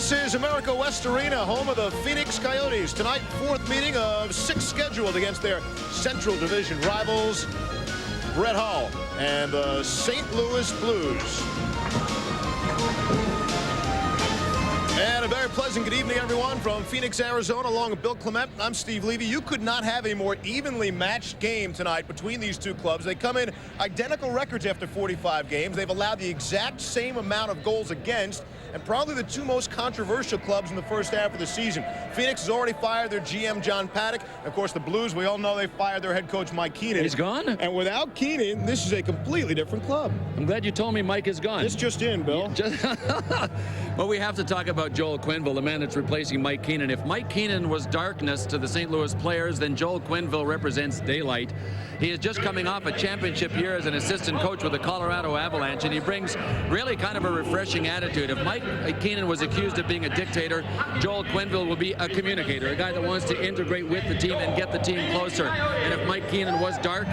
This is America West Arena, home of the Phoenix Coyotes. Tonight, fourth meeting of 6 scheduled against their Central Division rivals, Brett Hull and the St. Louis Blues. And a very pleasant good evening, everyone, from Phoenix, Arizona, along with Bill Clement. I'm Steve Levy. You could not have a more evenly matched game tonight between these two clubs. They come in identical records after 45 games. They've allowed the exact same amount of goals against, and probably the two most controversial clubs in the first half of the season. Phoenix has already fired their GM, John Paddock. Of course, the Blues, we all know they fired their head coach, Mike Keenan. He's gone? And without Keenan, this is a completely different club. I'm glad you told me Mike is gone. It's just in, Bill. Well, we have to talk about Joel Quenneville, the man that's replacing Mike Keenan. If Mike Keenan was darkness to the St. Louis players, then Joel Quenneville represents daylight. He is just coming off a championship year as an assistant coach with the Colorado Avalanche, and he brings really kind of a refreshing attitude. If Mike Keenan was accused of being a dictator, Joel Quenneville will be a communicator, a guy that wants to integrate with the team and get the team closer. And if Mike Keenan was dark,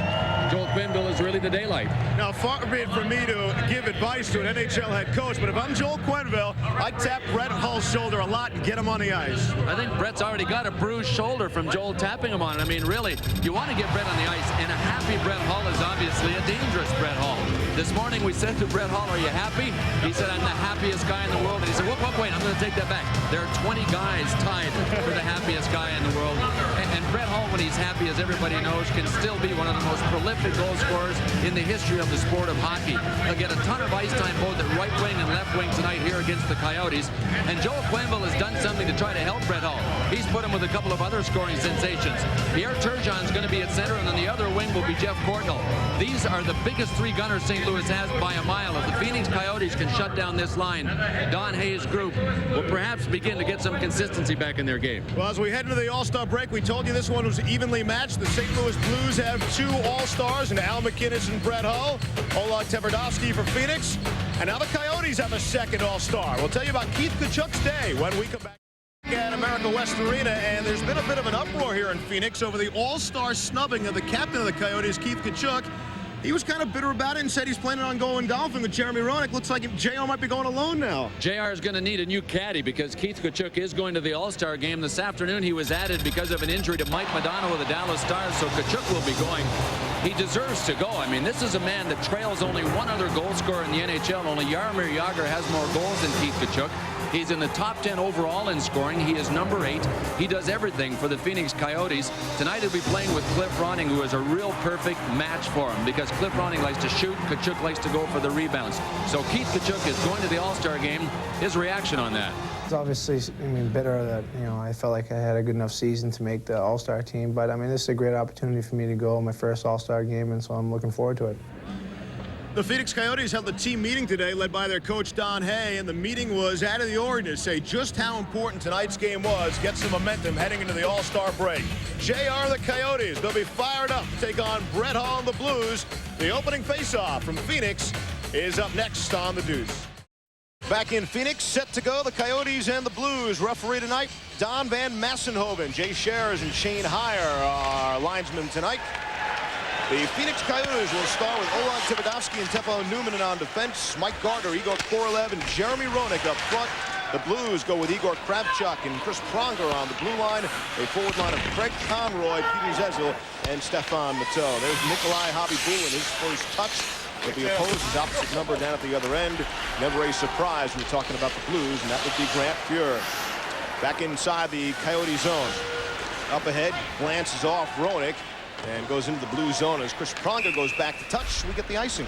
Joel Quenneville is really the daylight. Now, far be it from me to give advice to an NHL head coach, but if I'm Joel Quenneville, I'd tap Brett Hull's shoulder a lot and get him on the ice. I think Brett's already got a bruised shoulder from Joel tapping him on it. I mean, really, you want to get Brett on the ice, and a happy Brett Hull is obviously a dangerous Brett Hull. This morning we said to Brett Hull, are you happy? He said, I'm the happiest guy in the world. And he said, wait, I'm going to take that back. There are 20 guys tied for the happiest guy in the world. And Brett Hull, when he's happy, as everybody knows, can still be one of the most prolific goal scorers in the history of the sport of hockey. He'll get a ton of ice time both at right wing and left wing tonight here against the Coyotes. And Joel Quenneville has done something to try to help Brett Hull. He's put him with a couple of other scoring sensations. Pierre Turgeon's going to be at center, and on the other wing will be Jeff Courtnall. These are the biggest three gunners St. Louis has by a mile. If the Phoenix Coyotes can shut down this line, Don Hayes' group will perhaps begin to get some consistency back in their game. Well, as we head into the All-Star break, we told you this one was evenly matched. The St. Louis Blues have 2 All-Stars, and Al MacInnis and Brett Hull. Oleg Tverdovsky for Phoenix. And now the Coyotes have a second All-Star. We'll tell you about Keith Tkachuk's day when we come back at America West Arena. And there's been a bit of an uproar here in Phoenix over the All-Star snubbing of the captain of the Coyotes, Keith Tkachuk. He was kind of bitter about it and said he's planning on going golfing with Jeremy Roenick. Looks like JR might be going alone now. JR is going to need a new caddy because Keith Tkachuk is going to the All-Star game this afternoon. He was added because of an injury to Mike Modano with the Dallas Stars, so Tkachuk will be going. He deserves to go. I mean, this is a man that trails only one other goal scorer in the NHL. Only Jaromir Jagr has more goals than Keith Tkachuk. He's in the top 10 overall in scoring. He is number 8. He does everything for the Phoenix Coyotes. Tonight he'll be playing with Cliff Ronning, who is a real perfect match for him because Cliff Ronning likes to shoot. Tkachuk likes to go for the rebounds. So Keith Tkachuk is going to the All-Star game. His reaction on that? It's obviously, bitter that, I felt like I had a good enough season to make the All-Star team. But, this is a great opportunity for me to go my first All-Star game, and so I'm looking forward to it. The Phoenix Coyotes held a team meeting today led by their coach Don Hay, and the meeting was out of the ordinary to say just how important tonight's game was, get some momentum heading into the All-Star break. JR the Coyotes, they'll be fired up to take on Brett Hull and the Blues. The opening face-off from Phoenix is up next on the Deuce. Back in Phoenix, set to go, the Coyotes and the Blues. Referee tonight, Don Van Massenhoven. Jay Scherz and Shane Heyer are linesmen tonight. The Phoenix Coyotes will start with Oleg Tverdovsky and Teppo Numminen on defense. Mike Gardner, Igor Korolev, and Jeremy Roenick up front. The Blues go with Igor Kravchuk and Chris Pronger on the blue line. A forward line of Craig Conroy, Peter Zezel, and Stefan Matteau. There's Nikolai Hobby-Bulin, his first touch. With the opposed opposite number down at the other end. Never a surprise when you're talking about the Blues, and that would be Grant Fuhr. Back inside the Coyote zone. Up ahead, glances off Roenick and goes into the blue zone as Chris Pronger goes back to touch. We get the icing.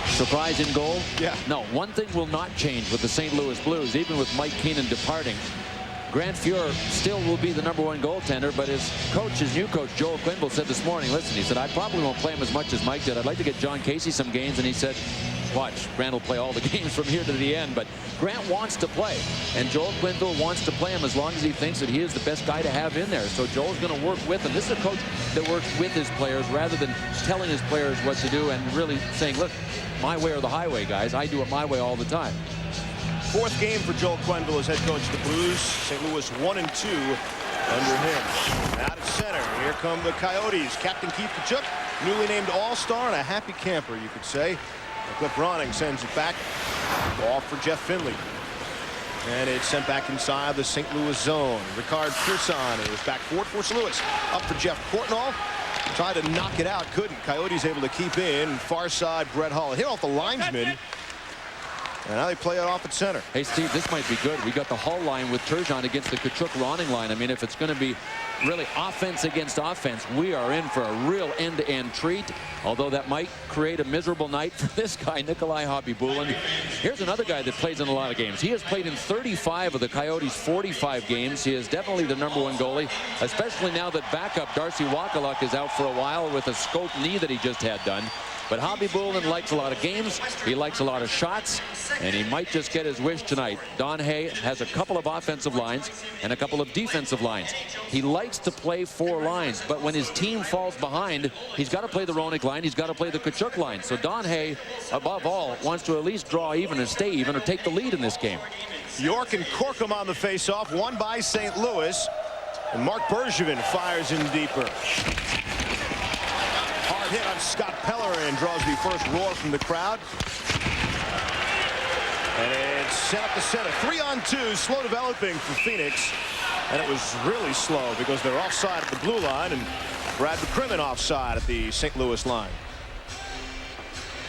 Surprise in goal? Yeah. No, one thing will not change with the St. Louis Blues, even with Mike Keenan departing. Grant Fuhr still will be the #1 goaltender, but his new coach, Joel Quenneville, said this morning, listen, he said, I probably won't play him as much as Mike did. I'd like to get John Casey some games, and he said, watch, Grant will play all the games from here to the end, but Grant wants to play, and Joel Quenneville wants to play him as long as he thinks that he is the best guy to have in there. So Joel's going to work with him. This is a coach that works with his players rather than telling his players what to do and really saying, look, my way or the highway, guys. I do it my way all the time. 4th game for Joel Quenneville as head coach of the Blues. St. Louis 1-2 under him. Out at center, here come the Coyotes. Captain Keith Tkachuk, newly named All-Star and a happy camper, you could say. Cliff Ronning sends it back. Off for Jeff Finley. And it's sent back inside the St. Louis zone. Ricard Pearson is back forward for St. Louis. Up for Jeff Courtnall. Tried to knock it out, couldn't. Coyotes able to keep in. Far side, Brett Hull. Hit off the linesman. And now they play it off at center. Hey, Steve, this might be good. We got the Hull line with Turgeon against the Tkachuk-Ronning line. I mean, if it's going to be really offense against offense, we are in for a real end-to-end treat, although that might create a miserable night for this guy, Nikolai Khabibulin. Here's another guy that plays in a lot of games. He has played in 35 of the Coyotes' 45 games. He is definitely the #1 goalie, especially now that backup Darcy Wakaluk is out for a while with a scope knee that he just had done. But Khabibulin likes a lot of games. He likes a lot of shots, and he might just get his wish tonight. Don Hay has a couple of offensive lines and a couple of defensive lines. He likes to play 4 lines, but when his team falls behind, he's got to play the Roenick line. He's got to play the Tkachuk line. So Don Hay, above all, wants to at least draw even or stay even or take the lead in this game. York and Corkum on the faceoff, won by St. Louis. And Mark Bergevin fires in deeper. Hard hit on Scott Pellerin, draws the first roar from the crowd. And it's sent up the center. 3-on-2, slow developing for Phoenix. And it was really slow because they're offside at the blue line and Brad McCrimmon offside at the St. Louis line.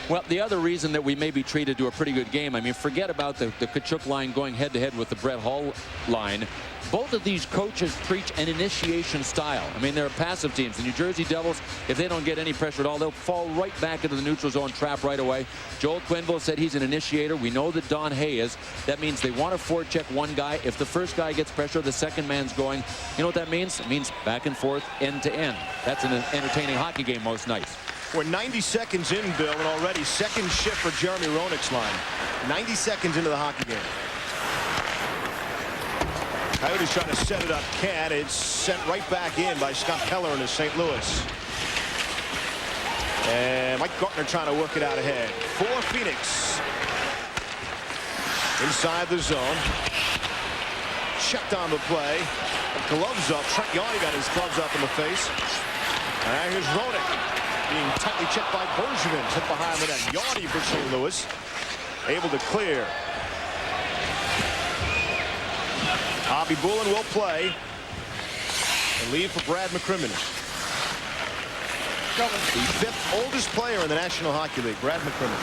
Well, the other reason that we may be treated to a pretty good game, I mean, forget about the Tkachuk line going head-to-head with the Brett Hull line. Both of these coaches preach an initiation style. I mean, they're passive teams. The New Jersey Devils, if they don't get any pressure at all, they'll fall right back into the neutral zone trap right away. Joel Quenneville said he's an initiator. We know that Don Hay is. That means they want to forecheck one guy. If the first guy gets pressure, the second man's going. You know what that means? It means back and forth, end to end. That's an entertaining hockey game most nights. We're 90 seconds in, Bill, and already second shift for Jeremy Roenick's line. 90 seconds into the hockey game. Coyotes trying to set it up. Can't. It's sent right back in by Scott Pellerin of St. Louis. And Mike Gartner trying to work it out ahead. For Phoenix. Inside the zone. Checked on the play. Gloves up. Trent Yawney got his gloves up in the face. And here's Roenick. Being tightly checked by Bergevin. Hit behind the net. Yawney for St. Louis. Able to clear. Khabibulin will play. And lead for Brad McCrimmon. The 5th oldest player in the National Hockey League, Brad McCrimmon.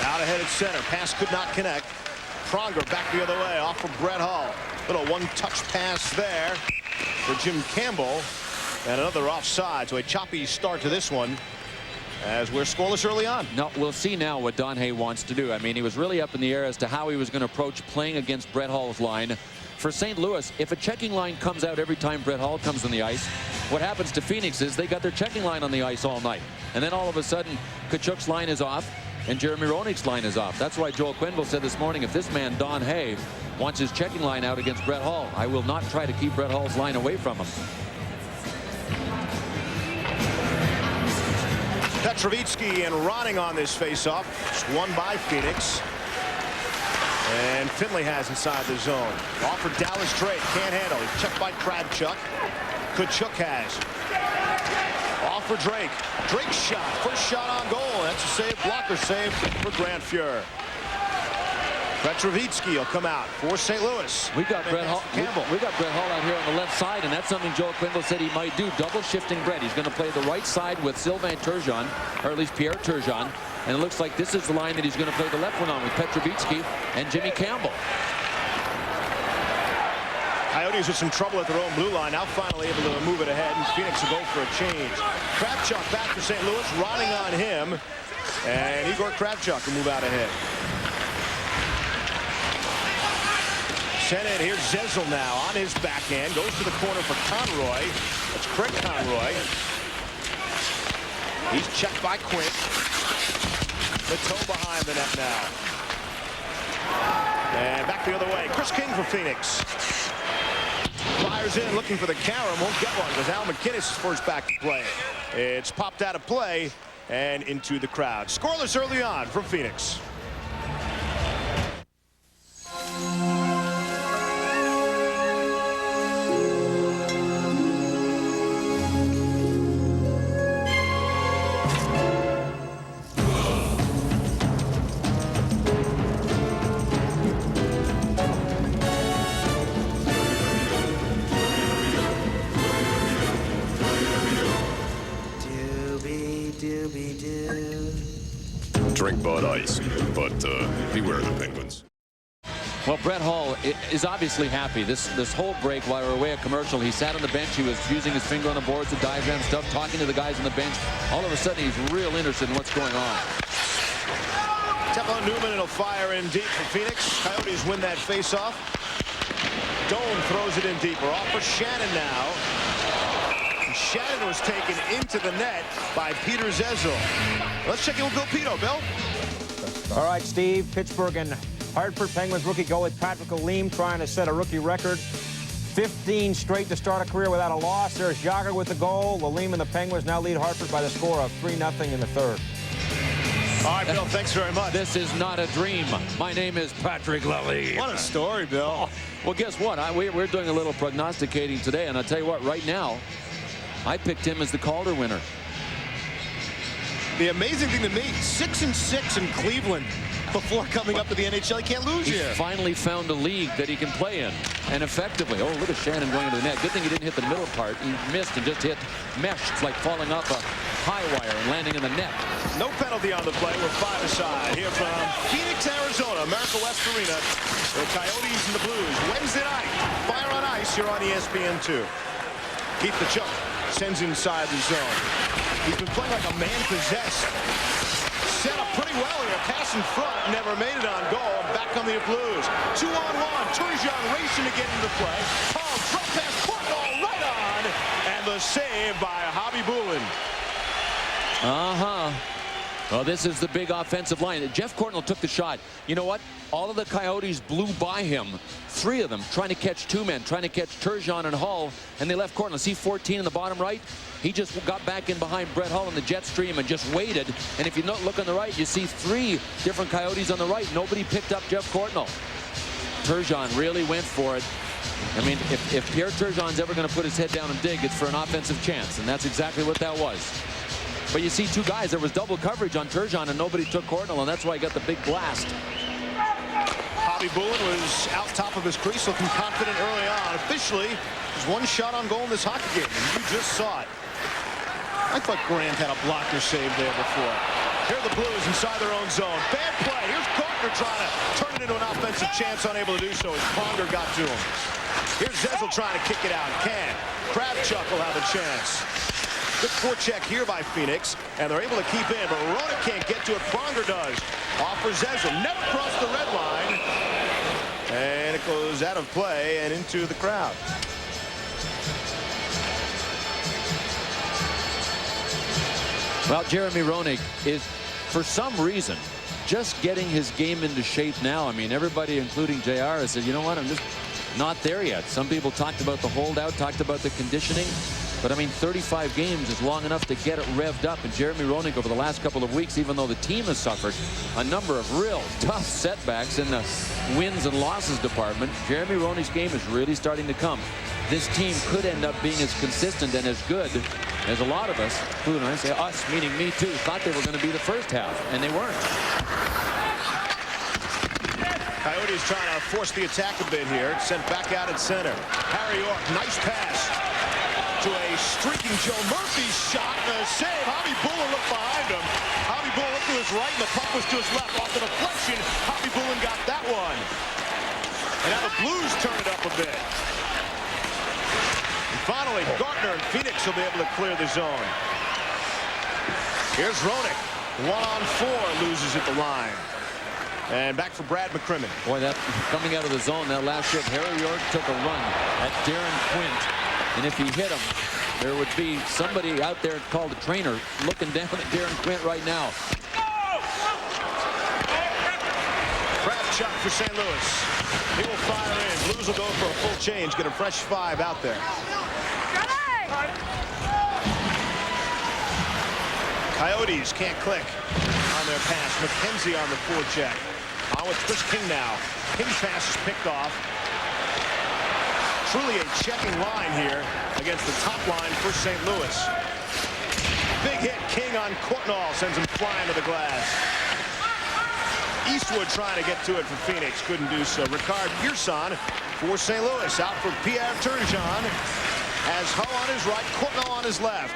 Out ahead at center. Pass could not connect. Pronger back the other way. Off for Brett Hull. Little one-touch pass there for Jim Campbell. And another offside. So a choppy start to this one as we're scoreless early on. No, we'll see now what Don Hay wants to do. I mean, he was really up in the air as to how he was going to approach playing against Brett Hull's line. For St. Louis, if a checking line comes out every time Brett Hull comes on the ice, what happens to Phoenix is they got their checking line on the ice all night. And then all of a sudden, Tkachuk's line is off and Jeremy Roenick's line is off. That's why Joel Quenneville said this morning, if this man, Don Hay, wants his checking line out against Brett Hull, I will not try to keep Brett Hull's line away from him. Petrovitsky and Ronning on this faceoff. It's won by Phoenix. And Finley has inside the zone. Off for Dallas Drake. Can't handle. He's checked by Kravchuk. Tkachuk has. Off for Drake. Drake's shot. First shot on goal. That's a save. Blocker save for Grant Fuhr. Petrovitsky will come out for St. Louis. We got Brett Hull. We got Brett Hull out here on the left side, and that's something Joel Quenneville said he might do. Double shifting Brett. He's going to play the right side with Sylvain Turgeon, or at least Pierre Turgeon. And it looks like this is the line that he's going to play the left one on with Petrovitsky and Jimmy Campbell. Coyotes with some trouble at their own blue line. Now finally able to move it ahead, and Phoenix will go for a change. Kravchuk back for St. Louis. Ronning on him. And Igor Kravchuk will move out ahead. Sent in. Here's Zezel now on his backhand. Goes to the corner for Conroy. That's Craig Conroy. He's checked by Quint. The toe behind the net now. And back the other way. Chris King for Phoenix. Fires in looking for the Carom. Won't get one because Al McInnes is first back to play. It's popped out of play and into the crowd. Scoreless early on from Phoenix. Drink Bud Ice, but beware the Penguins. Well, Brett Hull is obviously happy. This whole break while we were away at commercial, he sat on the bench. He was using his finger on the boards, the diagram stuff, talking to the guys on the bench. All of a sudden, he's real interested in what's going on. Teflon Newman, it'll fire in deep for Phoenix. Coyotes win that faceoff. Doan throws it in deeper. Off for Shannon now. And Shannon was taken into the net by Peter Zezel. Let's check in with Bill Pito. Bill? All right, Steve. Pittsburgh and Hartford Penguins rookie goalie Patrick Aleem trying to set a rookie record. 15 straight to start a career without a loss. There's Jagr with the goal. Aleem and the Penguins now lead Hartford by the score of 3-0 in the third. All right, Bill, thanks very much. This is not a dream. My name is Patrick Aleem. What a story, Bill. Well, guess what? We're doing a little prognosticating today, and I'll tell you what, right now, I picked him as the Calder winner. The amazing thing to me, 6-6 in Cleveland before coming up to the NHL. He can't lose here. He finally found a league that he can play in, and effectively. Oh, look at Shannon going into the net. Good thing he didn't hit the middle part. He missed and just hit mesh. It's like falling off a high wire and landing in the net. No penalty on the play. We're 5 aside here from Phoenix, Arizona, America West Arena. The Coyotes and the Blues. Wednesday night, Fire on Ice here on ESPN2. Keith the Chuck sends inside the zone. He's been playing like a man possessed. Set up pretty well here. Pass in front. Never made it on goal. Back come the Blues. 2-on-1. Turgeon racing to get into the play. Paul drop pass. Football right on. And the save by Hobby Bullen. Well, this is the big offensive line. Jeff Courtnall took the shot. You know what? All of the Coyotes blew by him. 3 of them trying to catch 2 men, trying to catch Turgeon and Hull, and they left Courtnall. See 14 in the bottom right? He just got back in behind Brett Hull in the jet stream and just waited. And if you look on the right, you see 3 different Coyotes on the right. Nobody picked up Jeff Courtnall. Turgeon really went for it. I mean, if Pierre Turgeon's ever going to put his head down and dig, it's for an offensive chance, and that's exactly what that was. But you see 2 guys. There was double coverage on Turgeon, and nobody took Courtnall, and that's why he got the big blast. Hobby Bullen was out top of his crease, looking confident early on. Officially, there's 1 shot on goal in this hockey game, and you just saw it. I thought Grant had a blocker save there before. Here are the Blues inside their own zone. Bad play. Here's Courtnall trying to turn it into an offensive chance, unable to do so as Pronger got to him. Here's Zezel trying to kick it out. Can. Kravchuk will have a chance. Good forecheck here by Phoenix, and they're able to keep in, but Rona can't get to it. Pronger does. Off for Zezel. Never crossed the red line. And it goes out of play and into the crowd. Well, Jeremy Roenick is, for some reason, just getting his game into shape now. I mean, everybody, including JR, has said, you know what, I'm just not there yet. Some people talked about the holdout, talked about the conditioning. But, I mean, 35 games is long enough to get it revved up. And Jeremy Roenick, over the last couple of weeks, even though the team has suffered a number of real tough setbacks in the wins and losses department, Jeremy Roenick's game is really starting to come. This team could end up being as consistent and as good as a lot of us, including I say us, meaning me too, thought they were going to be the first half, and they weren't. Coyotes trying to force the attack a bit here. Sent back out at center. Harry York, nice pass to a streaking Joe Murphy shot. A save. Hobby Bullen looked behind him. Hobby Bullen looked to his right, and the puck was to his left. Off the deflection, Hobby Bullen got that one. And now the Blues turn it up a bit. And finally, Gartner and Phoenix will be able to clear the zone. Here's Roenick. 1-on-4, loses at the line. And back for Brad McCrimmon. Boy, that coming out of the zone, that last shift, Harry York took a run at Darren Quint. And if he hit him, there would be somebody out there called a trainer looking down at Darren Quint right now. Kravchuk for St. Louis. He will fire in. Blues will go for a full change, get a fresh 5 out there. Coyotes can't click on their pass. McKenzie on the forecheck. On with Chris King now. King's pass is picked off. Truly a checking line here against the top line for St. Louis. Big hit. King on Courtnall sends him flying to the glass. Eastwood trying to get to it for Phoenix. Couldn't do so. Ricard Pearson for St. Louis. Out for Pierre Turgeon. As Hull on his right, Courtnall on his left.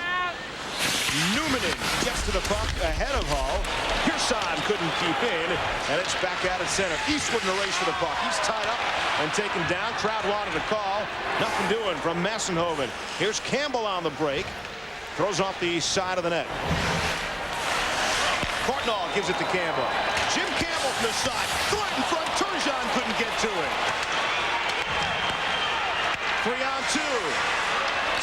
Newmanin gets to the puck ahead of Hall. Pearson couldn't keep in, and it's back out at center. Eastwood in the race for the puck. He's tied up and taken down. Crowd wanted a call. Nothing doing from Massenhoven. Here's Campbell on the break. Throws off the side of the net. Courtnall gives it to Campbell. Jim Campbell from the side. Threat in front. Turgeon couldn't get to it. 3-on-2.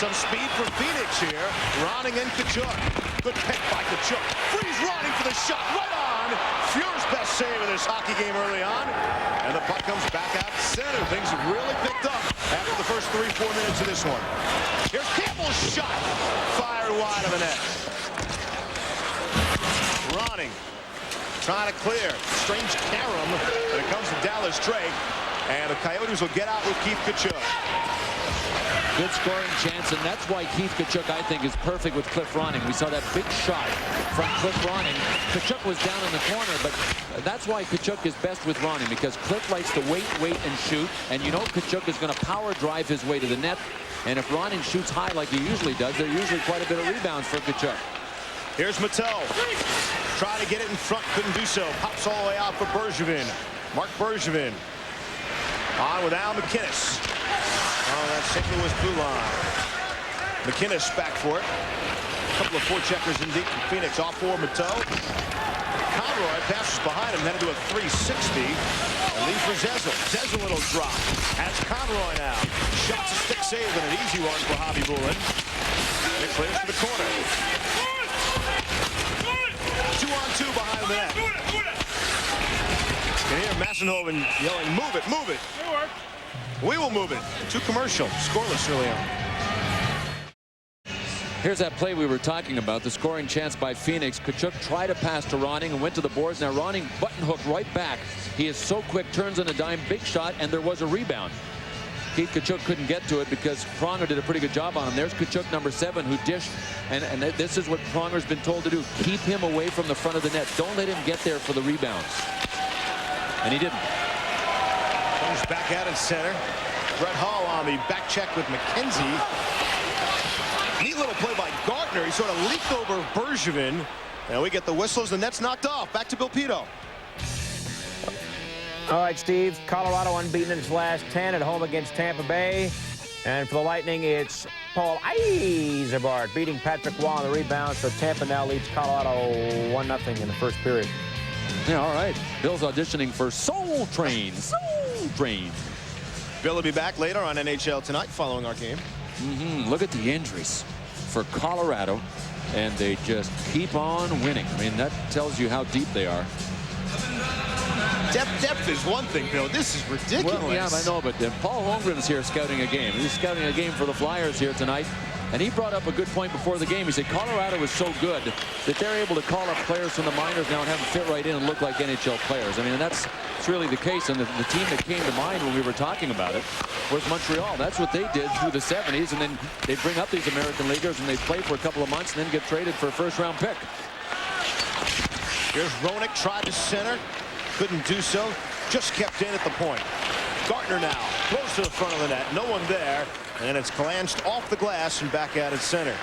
Some speed for Phoenix here. Ronning and Tkachuk. Good pick by Tkachuk. Freeze Ronning for the shot. Right on. Fuhr's best save of this hockey game early on. And the puck comes back out to center. Things have really picked up after the first 3-4 minutes of this one. Here's Campbell's shot. Fired wide of the net. Ronning trying to clear. Strange carom. And it comes to Dallas Drake. And the Coyotes will get out with Keith Tkachuk. Good scoring chance, and that's why Keith Tkachuk, I think, is perfect with Cliff Ronning. We saw that big shot from Cliff Ronning. Tkachuk was down in the corner, but that's why Tkachuk is best with Ronning, because Cliff likes to wait, and shoot, and you know Tkachuk is going to power drive his way to the net, and if Ronning shoots high like he usually does, there are usually quite a bit of rebounds for Tkachuk. Here's Mattel. Try to get it in front, couldn't do so. Pops all the way out for Bergevin. Mark Bergevin. On with Al McInnes. Oh, that's St. Louis blue line. McInnes back for it. A couple of forecheckers in deep from Phoenix. Off for Matteau. Conroy passes behind him, headed to a 360. And leaves for Zezel. Zezel little drop. Has Conroy now. Shots a stick save and an easy one for Hobby Bullen. And it clears to the corner. 2-on-2 behind the net. You can hear Massenhoven yelling, "Move it, move it." We will move it. To commercial. Scoreless early on. Here's that play we were talking about, the scoring chance by Phoenix. Tkachuk tried a pass to Ronning and went to the boards. Now Ronning button hook right back. He is so quick, turns on a dime, big shot, and there was a rebound. Keith Tkachuk couldn't get to it because Pronger did a pretty good job on him. There's Tkachuk, number 7, who dished, and this is what Pronger's been told to do. Keep him away from the front of the net. Don't let him get there for the rebounds. And he didn't. Comes back out in center. Brett Hall on the back check with McKenzie. Neat little play by Gardner. He sort of leaked over Bergevin. And we get the whistles. The net's knocked off. Back to Bill Pito. All right, Steve. Colorado unbeaten in its last 10 at home against Tampa Bay. And for the Lightning, it's Paul Yzerbark beating Patrick Waugh on the rebound. So Tampa now leads Colorado 1-0 in the first period. Yeah, all right. Bill's auditioning for Soul Train. Soul Train. Bill will be back later on NHL Tonight following our game. Look at the injuries for Colorado, and they just keep on winning. I mean, that tells you how deep they are. Depth is one thing, Bill. This is ridiculous. Well, yeah, I know, but Paul Holmgren's here scouting a game. He's scouting a game for the Flyers here tonight. And he brought up a good point before the game. He said Colorado is so good that they're able to call up players from the minors now and have them fit right in and look like NHL players. I mean, that's really the case. And the team that came to mind when we were talking about it was Montreal. That's what they did through the 70s. And then they bring up these American leaguers and they play for a couple of months and then get traded for a first-round pick. Here's Roenick, tried to center. Couldn't do so. Just kept in at the point. Gardner now close to the front of the net. No one there. And it's glanced off the glass and back out at center.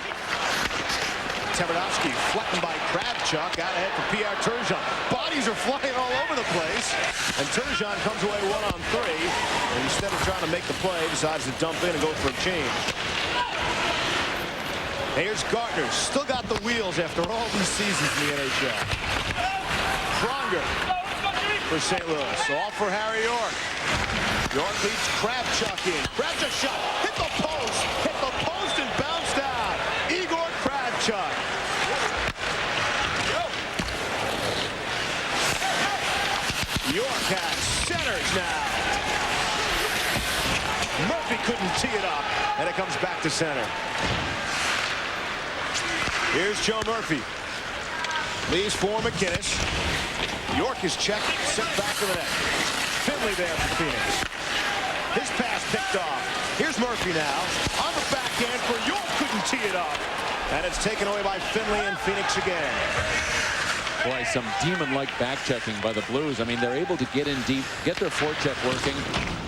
Taverdowski flattened by Kravchuk. Out ahead for Pierre Turgeon. Bodies are flying all over the place. And Turgeon comes away 1-on-3. And instead of trying to make the play, decides to dump in and go for a change. Here's Gardner. Still got the wheels after all these seasons in the NHL. Pronger for St. Louis. So off for Harry York. York leads Kravchuk in. Kravchuk shot. Hit the post. Hit the post and bounced out. Igor Kravchuk. York has centers now. Murphy couldn't tee it up. And it comes back to center. Here's Joe Murphy. Leaves for McInnes. York is checked. Sent back to the net. Finley there for Phoenix. His pass picked off. Here's Murphy now. On the backhand for York. Couldn't tee it up. And it's taken away by Finley and Phoenix again. Boy, some demon-like back-checking by the Blues. I mean, they're able to get in deep, get their forecheck working,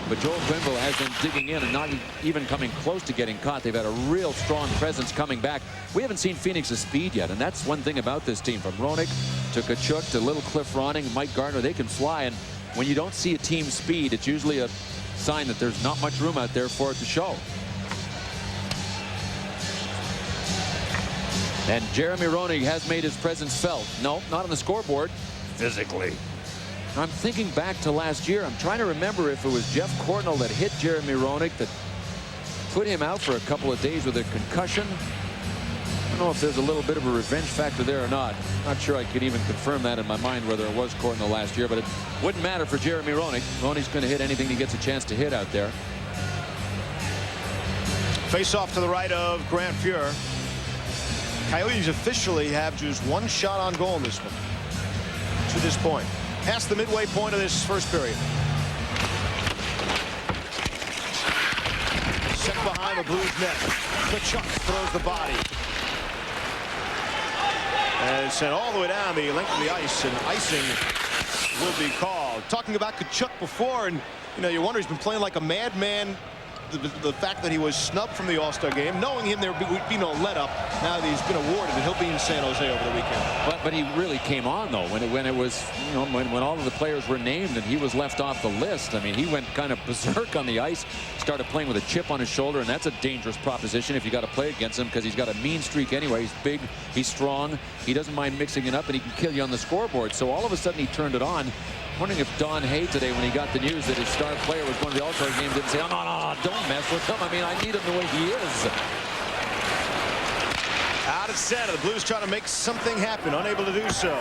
but Joel Quenneville has been digging in and not even coming close to getting caught. They've had a real strong presence coming back. We haven't seen Phoenix's speed yet, and that's one thing about this team. From Roenick to Tkachuk to little Cliff Ronning, Mike Gardner, they can fly, and when you don't see a team's speed, it's usually a sign that there's not much room out there for it to show. And Jeremy Roenick has made his presence felt. No, not on the scoreboard, physically. I'm thinking back to last year. I'm trying to remember if it was Jeff Courtnall that hit Jeremy Roenick that put him out for a couple of days with a concussion. I don't know if there's a little bit of a revenge factor there or not. Not sure I could even confirm that in my mind whether it was Courtnall last year, but it wouldn't matter for Jeremy Roenick. Roenick's going to hit anything he gets a chance to hit out there. Face off to the right of Grant Fuhr. Coyotes officially have just one shot on goal in this one to this point. Past the midway point of this first period. Set behind the Blues net. Tkachuk throws the body. And it's sent all the way down the length of the ice, and icing will be called. Talking about Tkachuk before, and you know, you wonder, he's been playing like a madman. The fact that he was snubbed from the All-Star game, knowing him there would be no let-up now that he's been awarded, and he'll be in San Jose over the weekend. But he really came on, though, when it was, you know, when all of the players were named and he was left off the list. I mean, he went kind of berserk on the ice, started playing with a chip on his shoulder, and that's a dangerous proposition if you got to play against him, because he's got a mean streak anyway. He's big, he's strong, he doesn't mind mixing it up, and he can kill you on the scoreboard. So all of a sudden he turned it on. Wondering if Don Hay today, when he got the news that his star player was going to the All-Star game, didn't say, oh, no, don't mess with him. I mean, I need him the way he is. Out of center, the Blues trying to make something happen, unable to do so.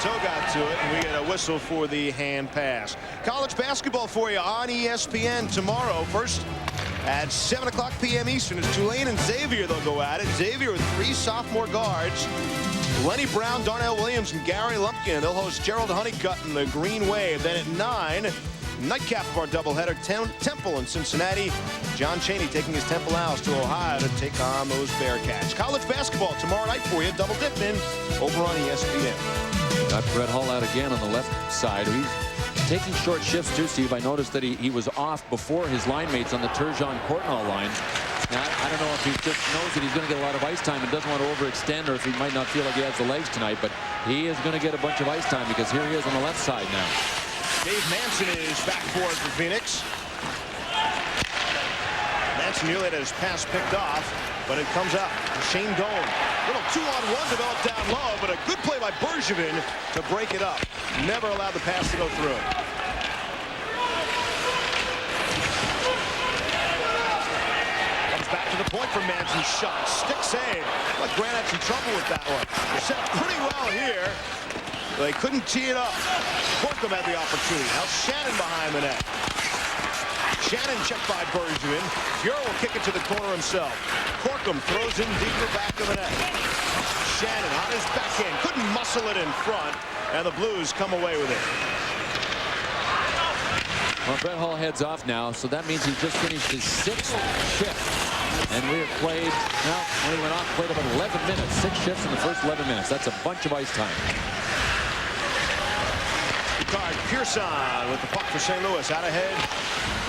Toe got to it, and we get a whistle for the hand pass. College basketball for you on ESPN tomorrow. First at 7 o'clock p.m. Eastern, it's Tulane and Xavier. They'll go at it. Xavier with 3 sophomore guards. Lenny Brown, Darnell Williams, and Gary Lumpkin. They'll host Gerald Honeycutt and the Green Wave. Then at 9, nightcap of our doubleheader, Temple in Cincinnati. John Chaney taking his Temple Owls to Ohio to take on those Bearcats. College basketball tomorrow night for you. Double dip in over on ESPN. Got Brett Hull out again on the left side. He's taking short shifts too, Steve. I noticed that he was off before his line mates on the Turgeon Courtnall line. Now, I don't know if he just knows that he's going to get a lot of ice time and doesn't want to overextend, or if he might not feel like he has the legs tonight, but he is going to get a bunch of ice time because here he is on the left side now. Dave Manson is back for it for Phoenix. Manson nearly had his pass picked off, but it comes out. Shane Doan. Little 2-on-1 developed down low, but a good play by Bergevin to break it up. Never allowed the pass to go through. Back to the point for Manson's shot. Stick save. But Grant had some trouble with that one. They're set pretty well here. They couldn't tee it up. Corkum had the opportunity. Now Shannon behind the net. Shannon checked by Bergevin. Fuhr will kick it to the corner himself. Corkum throws in deeper back of the net. Shannon on his backhand. Couldn't muscle it in front. And the Blues come away with it. Well, Brett Hull heads off now, so that means he just finished his 6th shift. And we have played, well, when he went off, played about 11 minutes. 6 shifts in the first 11 minutes. That's a bunch of ice time. Ricard Pearson with the puck for St. Louis. Out ahead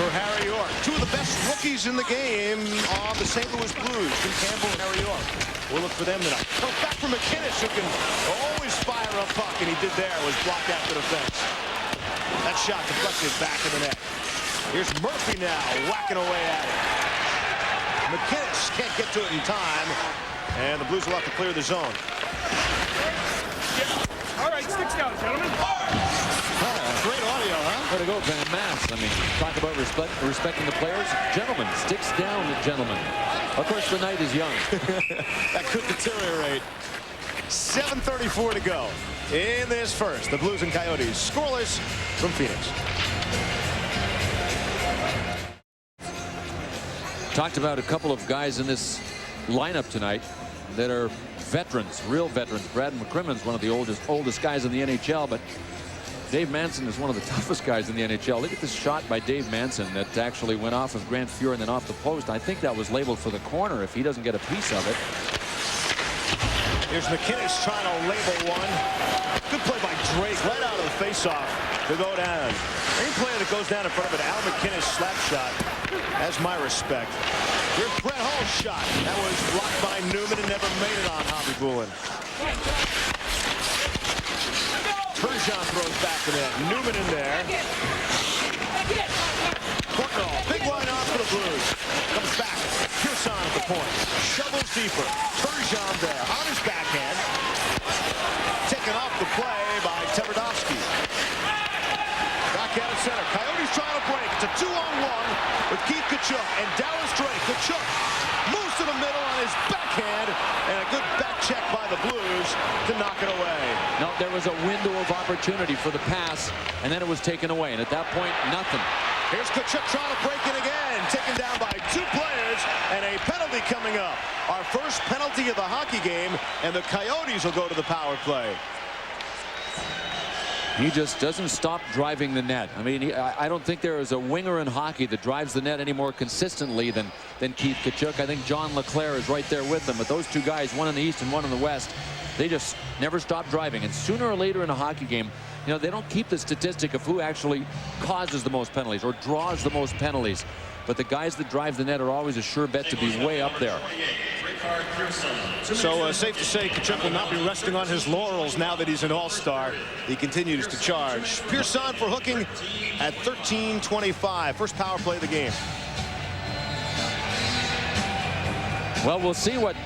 for Harry York. 2 of the best rookies in the game on the St. Louis Blues. Tim Campbell and Harry York. We'll look for them tonight. Oh, back for McInnes, who can always fire a puck, and he did there. Was blocked after the fence. That shot deflected back in the net. Here's Murphy now, whacking away at it. McInnes can't get to it in time, and the Blues will have to clear the zone. Yeah. All right, sticks down, gentlemen. Great audio, huh? Way to go, Van Mass. I mean, talk about respecting the players. Gentlemen, sticks down, gentlemen. Of course, the night is young. That could deteriorate. 7:34 to go in this first. The Blues and Coyotes scoreless from Phoenix. Talked about a couple of guys in this lineup tonight that are veterans, real veterans. Brad McCrimmon's one of the oldest guys in the NHL, but Dave Manson is one of the toughest guys in the NHL. Look at this shot by Dave Manson that actually went off of Grant Fuhr and then off the post. I think that was labeled for the corner if he doesn't get a piece of it. Here's McInnes trying to label one. Good play by Drake right out of the faceoff to go down. Any player that goes down in front of an Al McInnes slap shot has my respect. Here's Brett Hull's shot. That was blocked by Newman and never made it on Hobby Bullen. Turgeon throws back to net. Newman in there. Courtnall, big line off for the Blues. Comes back. Pearson at the point. Shovels deeper. Turgeon there on his backhand. Taken off the play by Tverdovsky. Backhand at center. Coyotes trying to break. It's a 2-on-1 with Keith Tkachuk and Dallas Drake. Tkachuk moves to the middle on his backhand, and a good back check by the Blues to knock it away. No, there was a window of opportunity for the pass, and then it was taken away. And at that point, nothing. Here's Tkachuk trying to break it again. Taken down by 2 players, and a penalty coming up. Our first penalty of the hockey game, and the Coyotes will go to the power play. He just doesn't stop driving the net. I mean, I don't think there is a winger in hockey that drives the net any more consistently than Keith Tkachuk. I think John LeClair is right there with them. But those two guys, one in the East and one in the West, they just never stop driving. And sooner or later in a hockey game, you know, they don't keep the statistic of who actually causes the most penalties or draws the most penalties. But the guys that drive the net are always a sure bet to be way up there. So safe to say Tkachuk will not be resting on his laurels now that he's an all-star. He continues to charge. Pearson for hooking at 13:25. First power play of the game. Well, we'll see what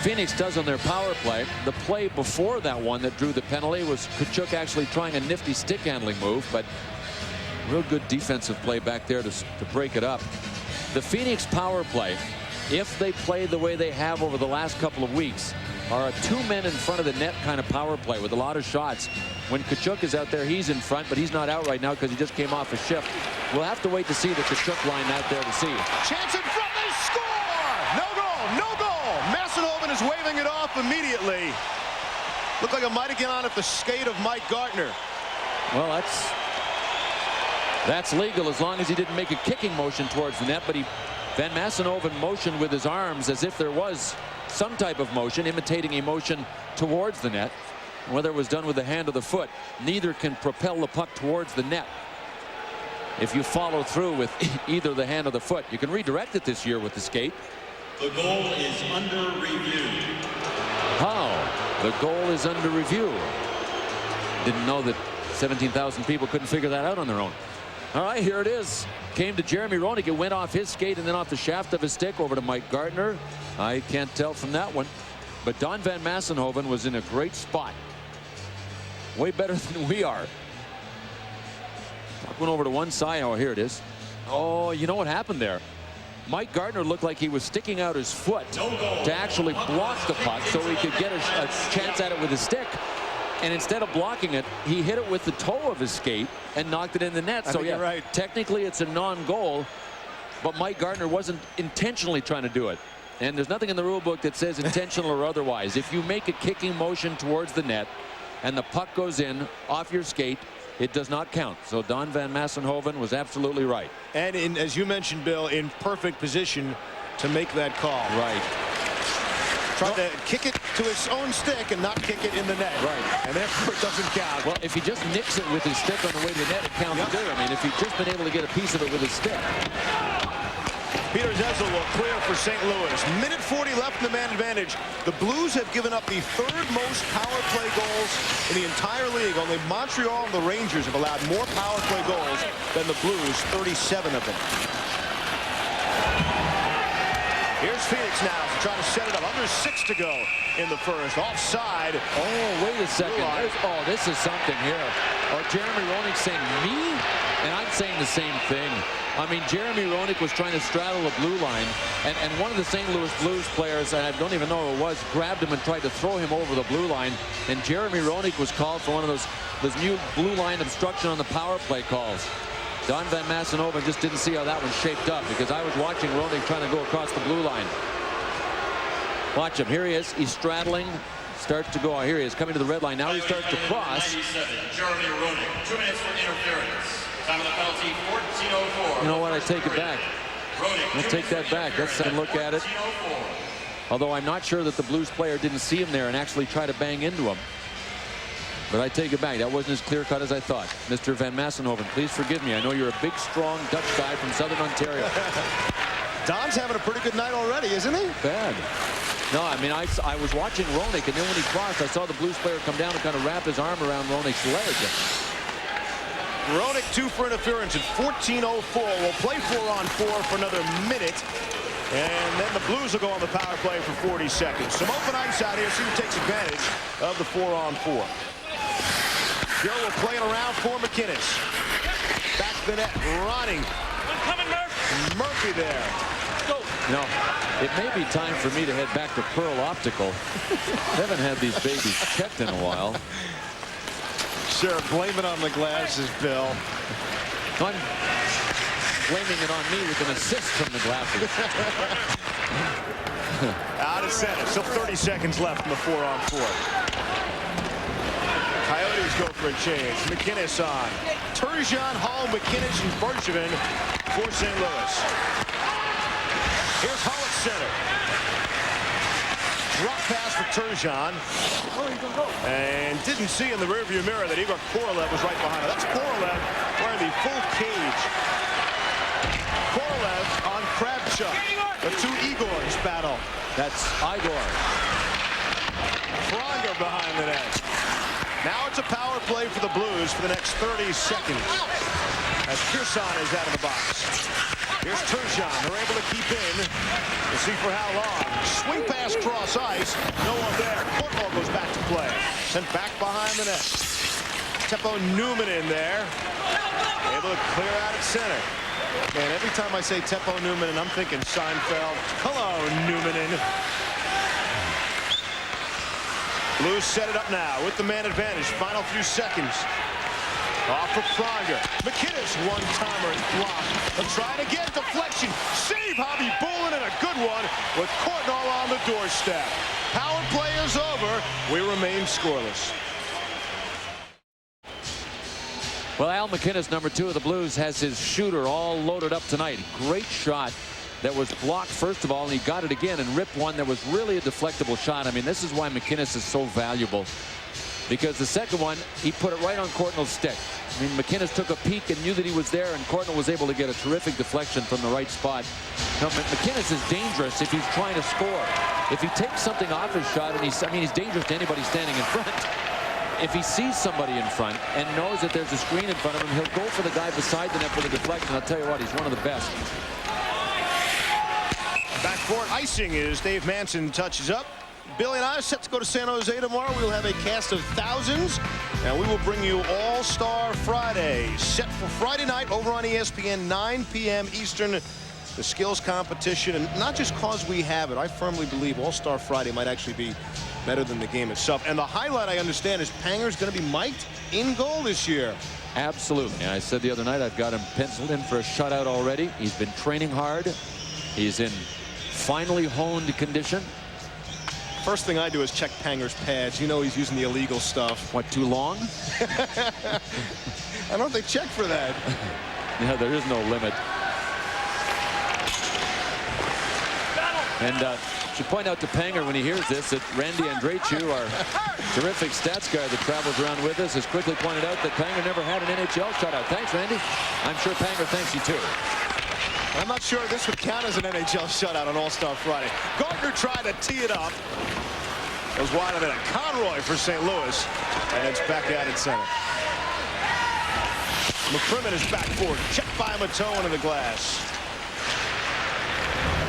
Phoenix does on their power play. The play before that one that drew the penalty was Tkachuk actually trying a nifty stick handling move, but real good defensive play back there to break it up. The Phoenix power play, if they play the way they have over the last couple of weeks, are a 2 men in front of the net kind of power play with a lot of shots. When Tkachuk is out there, he's in front, but he's not out right now because he just came off a shift. We'll have to wait to see the Tkachuk line out there to see. Chance in front, they score! No goal, no goal! Massenhoven is waving it off immediately. Looked like it might have gone on at the skate of Mike Gartner. Well, that's legal as long as he didn't make a kicking motion towards the net, but Van Massenhoven motioned with his arms as if there was some type of motion, imitating a motion towards the net. Whether it was done with the hand or the foot, neither can propel the puck towards the net. If you follow through with either the hand or the foot, you can redirect it this year with the skate. The goal is under review. How? The goal is under review. Didn't know that 17,000 people couldn't figure that out on their own. All right, here it is. Came to Jeremy Roenick. It went off his skate and then off the shaft of his stick over to Mike Gartner. I can't tell from that one. But Don Van Massenhoven was in a great spot. Way better than we are. Puck went over to one side. Oh, here it is. Oh, you know what happened there? Mike Gartner looked like he was sticking out his foot to actually block the puck so he could get a chance at it with his stick. And instead of blocking it, he hit it with the toe of his skate and knocked it in the net. So yeah, right. Technically it's a non-goal, but Mike Gartner wasn't intentionally trying to do it. And there's nothing in the rule book that says intentional or otherwise. If you make a kicking motion towards the net and the puck goes in off your skate, it does not count. So Don Van Massenhoven was absolutely right. And as you mentioned, Bill, in perfect position to make that call. Right. Tried to kick it to his own stick and not kick it in the net. Right. And therefore it doesn't count. Well, if he just nicks it with his stick on the way to the net, it counts too. I mean, if he'd just been able to get a piece of it with his stick. Peter Zezel will clear for St. Louis. Minute 40 left in the man advantage. The Blues have given up the 3rd most power play goals in the entire league. Only Montreal and the Rangers have allowed more power play goals than the Blues, 37 of them. Here's Phoenix now trying to set it up. Under 6 to go in the first. Offside. Oh, wait a second. Oh, this is something here. Or Jeremy Roenick saying me? And I'm saying the same thing. I mean, Jeremy Roenick was trying to straddle the blue line, and one of the St. Louis Blues players, and I don't even know who it was, grabbed him and tried to throw him over the blue line, and Jeremy Roenick was called for one of those new blue line obstruction on the power play calls. Don Van Massenhoven just didn't see how that one shaped up, because I was watching Roenick trying to go across the blue line. Watch him. Here he is. He's straddling. Starts to go. Oh, here he is coming to the red line. Now he starts to cross. Jeremy Roenick, 2 minutes for interference. Time of the penalty, 14:04. You know what? I take it back. I'll take that back. Let's look at it. Although I'm not sure that the Blues player didn't see him there and actually try to bang into him. But I take it back. That wasn't as clear-cut as I thought. Mr. Van Massenhoven, please forgive me. I know you're a big, strong Dutch guy from Southern Ontario. Don's having a pretty good night already, isn't he? Bad. No, I mean, I was watching Roenick, and then when he crossed, I saw the Blues player come down and kind of wrap his arm around Roenick's leg. Roenick 2 for interference at 14:04. We'll play 4-on-4 for another minute. And then the Blues will go on the power play for 40 seconds. Some open ice out here. See who takes advantage of the 4-on-4. Joe will play it around for McInnes. Back to the net. Running. Murphy there. Go. No, it may be time for me to head back to Pearl Optical. Haven't had these babies checked in a while. Sure, blame it on the glasses, Bill. I'm blaming it on me with an assist from the glasses. Out of center. Still 30 seconds left in the 4-on-4. Coyotes go for a change. McInnes on. Turgeon, Hall, McInnes, and Bergevin for St. Louis. Here's Hall at center. Drop pass for Turgeon. And didn't see in the rearview mirror that Igor Korolev was right behind him. That's Korolev wearing the full cage. Korolev on Kravchuk. The two Igors battle. That's Igor. Pronger behind the net. Now it's a power play for the Blues for the next 30 seconds. As Pearson is out of the box. Here's Turgeon. They're able to keep in. We'll see for how long. Swing pass cross ice. No one there. Football goes back to play. Sent back behind the net. Teppo Newman in there. Able to clear out at center. Man, every time I say Teppo Newman, and I'm thinking Seinfeld. Hello, Newman in. Blues set it up now with the man advantage. Final few seconds. Off for Pronger. McInnes, one-timer and block. They'll try it again. Deflection. Save Hobby Bullen, and a good one with Courtnall on the doorstep. Power play is over. We remain scoreless. Well, Al McInnes, number 2 of the Blues, has his shooter all loaded up tonight. Great shot that was blocked first of all, and he got it again and ripped one that was really a deflectable shot. I mean, this is why McInnes is so valuable. Because the second one, he put it right on Courtnall's stick. I mean, McInnes took a peek and knew that he was there, and Courtnall was able to get a terrific deflection from the right spot. Now, McInnes is dangerous if he's trying to score. If he takes something off his shot, and he's dangerous to anybody standing in front. If he sees somebody in front and knows that there's a screen in front of him, he'll go for the guy beside the net for the deflection. I'll tell you what, he's one of the best. Backcourt icing as Dave Manson touches up. Billy and I are set to go to San Jose tomorrow. We will have a cast of thousands, and we will bring you All-Star Friday. Set for Friday night over on ESPN, 9 p.m. Eastern. The skills competition, and not just cause we have it. I firmly believe All-Star Friday might actually be better than the game itself. And the highlight, I understand, is Panger's going to be mic'd in goal this year. Absolutely. I said the other night I've got him penciled in for a shutout already. He's been training hard. He's in finely honed condition. First thing I do is check Panger's pads. You know he's using the illegal stuff. What, too long? I don't think check for that. Yeah, there is no limit. And should point out to Panger when he hears this that Randy Andreichu, our terrific stats guy that travels around with us, has quickly pointed out that Panger never had an NHL shutout. Thanks, Randy. I'm sure Panger thanks you too. I'm not sure this would count as an NHL shutout on All-Star Friday. Gardner tried to tee it up. It was wide of it. Conroy for St. Louis, and it's back out at center. McCrimmon is back forward. Checked by Matone in the glass.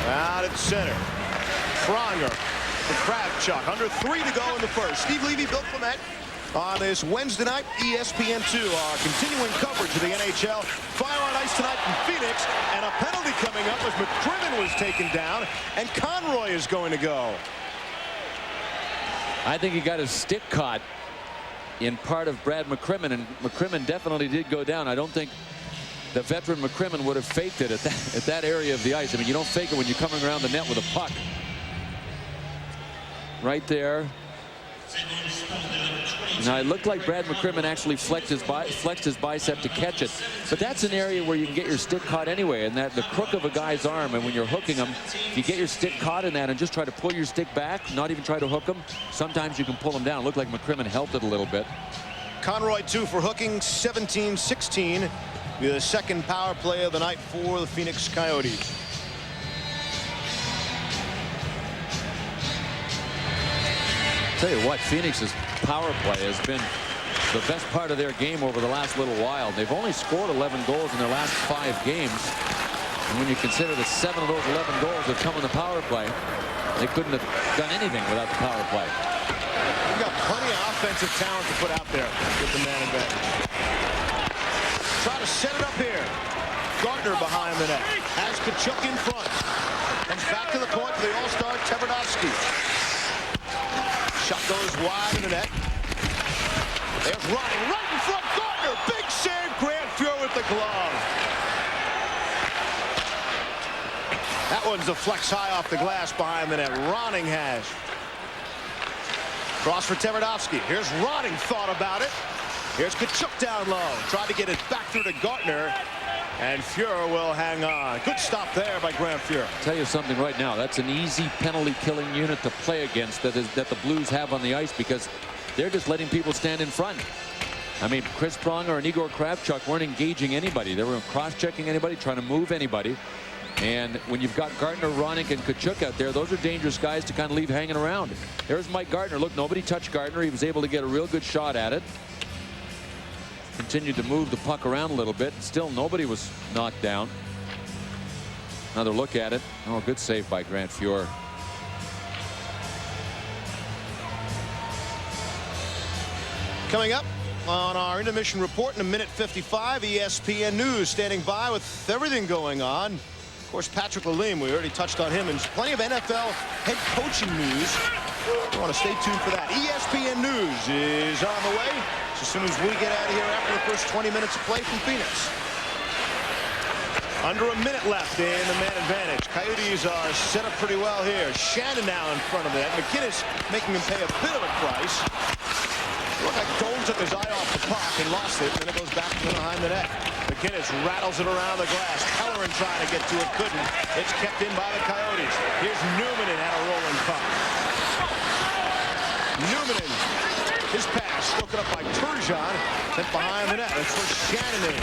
Out at center. Pronger for Kravchuk. Under 3 to go in the first. Steve Levy, Bill Clement on this Wednesday night, ESPN2. Our continuing coverage of the NHL. Fire on ice tonight from Phoenix. And a penalty coming up as McCrimmon was taken down. And Conroy is going to go. I think he got his stick caught in part of Brad McCrimmon. And McCrimmon definitely did go down. I don't think the veteran McCrimmon would have faked it at that area of the ice. I mean, you don't fake it when you're coming around the net with a puck. Right there. Now, it looked like Brad McCrimmon actually flexed his bicep to catch it. But that's an area where you can get your stick caught anyway. And that the crook of a guy's arm, and when you're hooking him, if you get your stick caught in that and just try to pull your stick back, not even try to hook him, sometimes you can pull him down. It looked like McCrimmon helped it a little bit. Conroy 2 for hooking, 17-16. The second power play of the night for the Phoenix Coyotes. Tell you what, Phoenix's power play has been the best part of their game over the last little while. They've only scored 11 goals in their last 5 games. And when you consider that 7 of those 11 goals have come in the power play, they couldn't have done anything without the power play. We've got plenty of offensive talent to put out there with the man advantage. Try to set it up here. Gardner behind the net. Has Kachuk in front. Comes back to the point for the All-Star Tverdovsky. Shot goes wide in the net. There's Ronning right in front. Gardner. Big save. Grant Fuhr with the glove. That one's a flex high off the glass behind the net. Ronning has. Cross for Tverdovsky. Here's Ronning. Thought about it. Here's Kachuk down low. Tried to get it back through to Gardner. And Fuhr will hang on. Good stop there by Grant Fuhr. I'll tell you something right now. That's an easy penalty-killing unit to play against that the Blues have on the ice, because they're just letting people stand in front. I mean, Chris Pronger and Igor Kravchuk weren't engaging anybody. They were cross-checking anybody, trying to move anybody. And when you've got Gardner, Ronning, and Kachuk out there, those are dangerous guys to kind of leave hanging around. There's Mike Gardner. Look, nobody touched Gardner. He was able to get a real good shot at it. Continued to move the puck around a little bit. Still, nobody was knocked down. Another look at it. Oh, good save by Grant Fuhr. Coming up on our intermission report in a minute 55, ESPN News standing by with everything going on. Of course, Patrick Lalime, we already touched on him, and plenty of NFL head coaching news. You want to stay tuned for that. ESPN News is on the way as soon as we get out of here after the first 20 minutes of play from Phoenix. Under a minute left in the man advantage. Coyotes are set up pretty well here. Shannon now in front of it. McInnes making him pay a bit of a price. Looked like Dolan took his eye off the puck and lost it, and then it goes back to behind the net. McInnes rattles it around the glass. Kellerin trying to get to it, couldn't. It's kept in by the Coyotes. Here's Newman in at a rolling puck. Newman in. His pass broken up by Turgeon, sent behind the net. That's where Shannon is.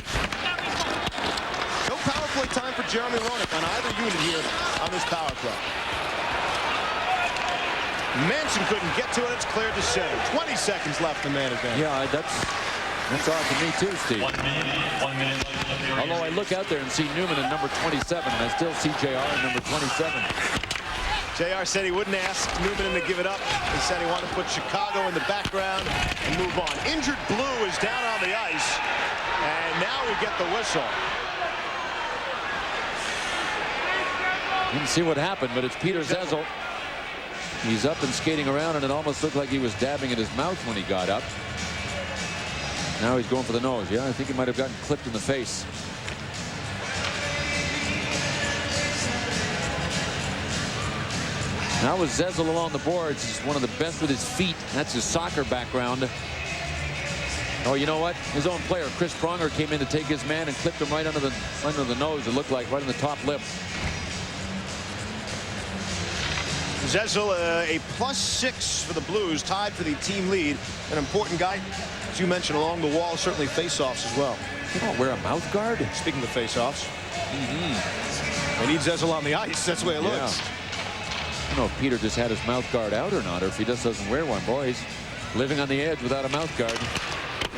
No power play time for Jeremy Roenick on either unit here on this power play. Manson couldn't get to it. It's cleared to center. 20 seconds left in man advantage. Yeah, that's odd to me too, Steve. 1 minute left of the Although I look out there and see Newman in number 27, and I still see JR in number 27. JR said he wouldn't ask Newman to give it up. He said he wanted to put Chicago in the background and move on. Injured Blue is down on the ice, and now we get the whistle. Didn't see what happened, but it's Peter Zezel. He's up and skating around, and it almost looked like he was dabbing at his mouth when he got up. Now he's going for the nose. Yeah, I think he might have gotten clipped in the face. Now with Zezel along the boards, he's one of the best with his feet. That's his soccer background. Oh, you know what? His own player, Chris Pronger, came in to take his man and clipped him right under the nose. It looked like right in the top lip. Zezel, a +6 for the Blues, tied for the team lead. An important guy, as you mentioned, along the wall, certainly face-offs as well. You don't wear a mouth guard? Speaking of face-offs, they need Zezel on the ice. That's the way it looks. I don't know if Peter just had his mouth guard out or not, or if he just doesn't wear one. Boy, he's living on the edge without a mouth guard.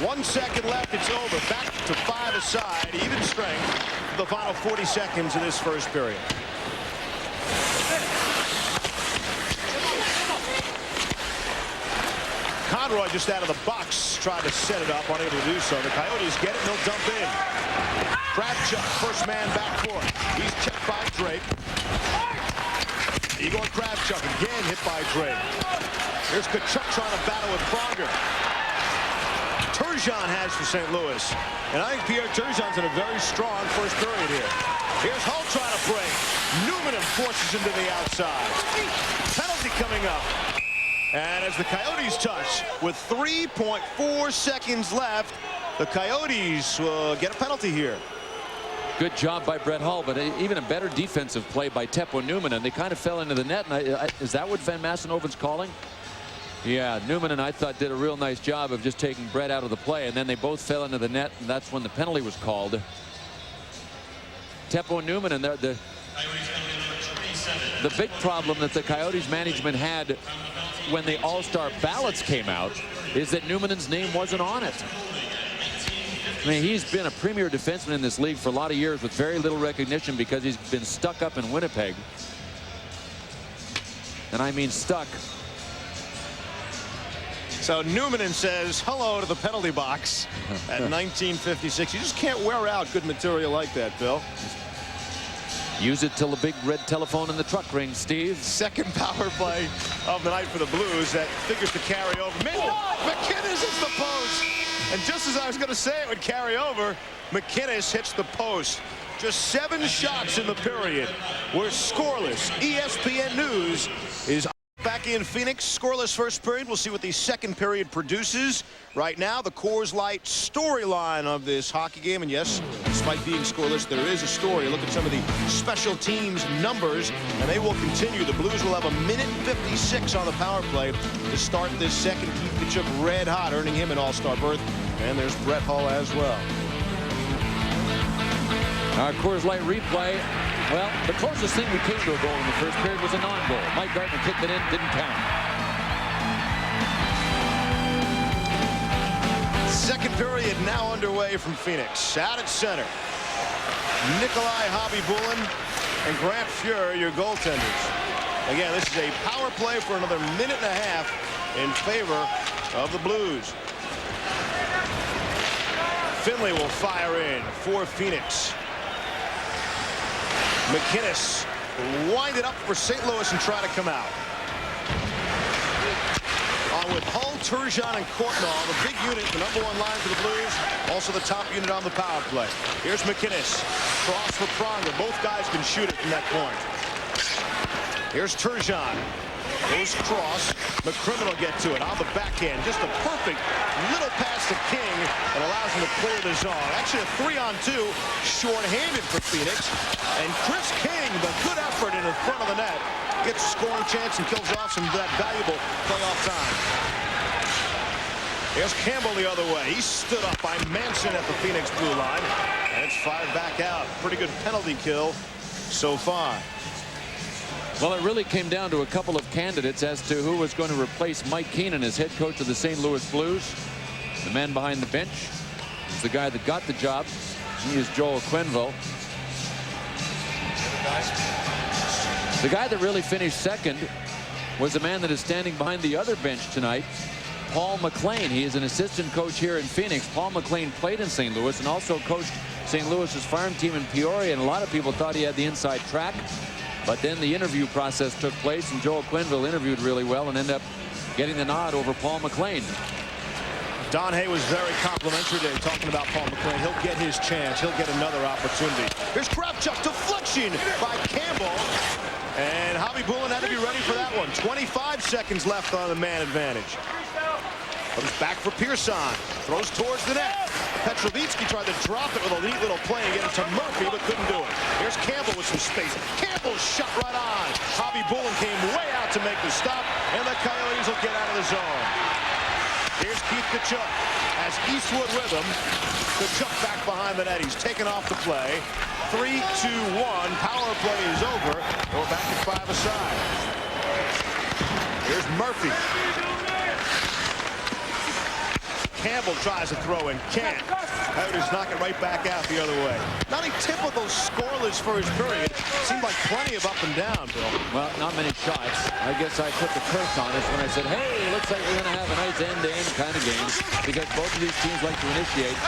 1 second left. It's over. Back to 5 aside. Even strength for the final 40 seconds of this first period. Conroy just out of the box, tried to set it up, unable to do so. The Coyotes get it, and they'll dump in. Kravchuk, first man back for it. He's checked by Drake. Igor Kravchuk again hit by Drake. Here's Kachuk trying to battle with Pronger. Turgeon has for St. Louis. And I think Pierre Turgeon's in a very strong first period here. Here's Hull trying to break. Newman forces him to the outside. Penalty coming up. And as the Coyotes touch with 3.4 seconds left, the Coyotes will get a penalty here. Good job by Brett Hull, but even a better defensive play by Teppo Newman, and they kind of fell into the net. And is that what Van Massenhoven's calling? Yeah, Newman and I thought did a real nice job of just taking Brett out of the play, and then they both fell into the net, and that's when the penalty was called. Teppo Newman, and the big problem that the Coyotes management had when the All-Star ballots came out is that Newman's name wasn't on it. I mean, he's been a premier defenseman in this league for a lot of years with very little recognition because he's been stuck up in Winnipeg. And I mean stuck. So Newman says hello to the penalty box at 19:56. You just can't wear out good material like that, Bill. Use it till the big red telephone in the truck rings, Steve. Second power play of the night for the Blues that figures to carry over. McInnes hits the post. And just as I was going to say it would carry over, McInnes hits the post. Just 7 shots in the period. We're scoreless. ESPN News is back in Phoenix. Scoreless first period. We'll see what the second period produces. Right now, the Coors Light storyline of this hockey game. And yes, despite being scoreless, there is a story. Look at some of the special teams numbers, and they will continue. The Blues will have 1:56 on the power play to start this second. Keith Tkachuk red hot, earning him an all-star berth. And there's Brett Hull as well. Our Coors Light replay. Well, the closest thing we came to a goal in the first period was a non-goal. Mike Gardner kicked it in, didn't count. Second period now underway from Phoenix. Out at center, Nikolai Hobby-Bulin and Grant Fuhr, your goaltenders. Again, this is a power play for another minute and a half in favor of the Blues. Finley will fire in for Phoenix. McInnes wind it up for St. Louis and try to come out. On with Hull, Turgeon, and Courtnall, the big unit, the #1 line for the Blues, also the top unit on the power play. Here's McInnes, cross for Pronger. Both guys can shoot it from that point. Here's Turgeon. Goes cross. McCrimmon will get to it on the backhand. Just a perfect little pass to King that allows him to clear the zone. Actually a 3-on-2, short-handed for Phoenix. And Chris King, the good effort in the front of the net, gets a scoring chance and kills off some of that valuable playoff time. Here's Campbell the other way. He stood up by Manson at the Phoenix blue line. And it's fired back out. Pretty good penalty kill so far. Well, it really came down to a couple of candidates as to who was going to replace Mike Keenan as head coach of the St. Louis Blues. The man behind the bench is the guy that got the job. He is Joel Quenneville. The guy that really finished second was the man that is standing behind the other bench tonight, Paul McLean. He is an assistant coach here in Phoenix. Paul McLean played in St. Louis and also coached St. Louis's farm team in Peoria, and a lot of people thought he had the inside track. But then the interview process took place, and Joel Quenneville interviewed really well and ended up getting the nod over Paul McLean. Don Hay was very complimentary today talking about Paul McLean. He'll get his chance. He'll get another opportunity. Here's Kravchuk, deflection by Campbell. And Hobby-Bulin had to be ready for that one. 25 seconds left on the man advantage. Comes back for Pearson. Throws towards the net. Petrovitsky tried to drop it with a neat little play and get it to Murphy, but couldn't do it. Here's Campbell with some space. Campbell shot right on. Hobby-Bulin came way out to make the stop, and the Coyotes will get out of the zone. Here's Keith Tkachuk. Has Eastwood with him. Tkachuk back behind the net. He's taken off the play. 3-2-1. Power play is over. We're back at 5-a-side. Here's Murphy. Campbell tries to throw and can't. Coyotes knock it right back out the other way. Not a typical scoreless first period. Seemed like plenty of up and down, Bill. Well, not many shots. I guess I put the curse on us when I said, hey, looks like we're going to have a nice end-to-end kind of game because both of these teams like to initiate.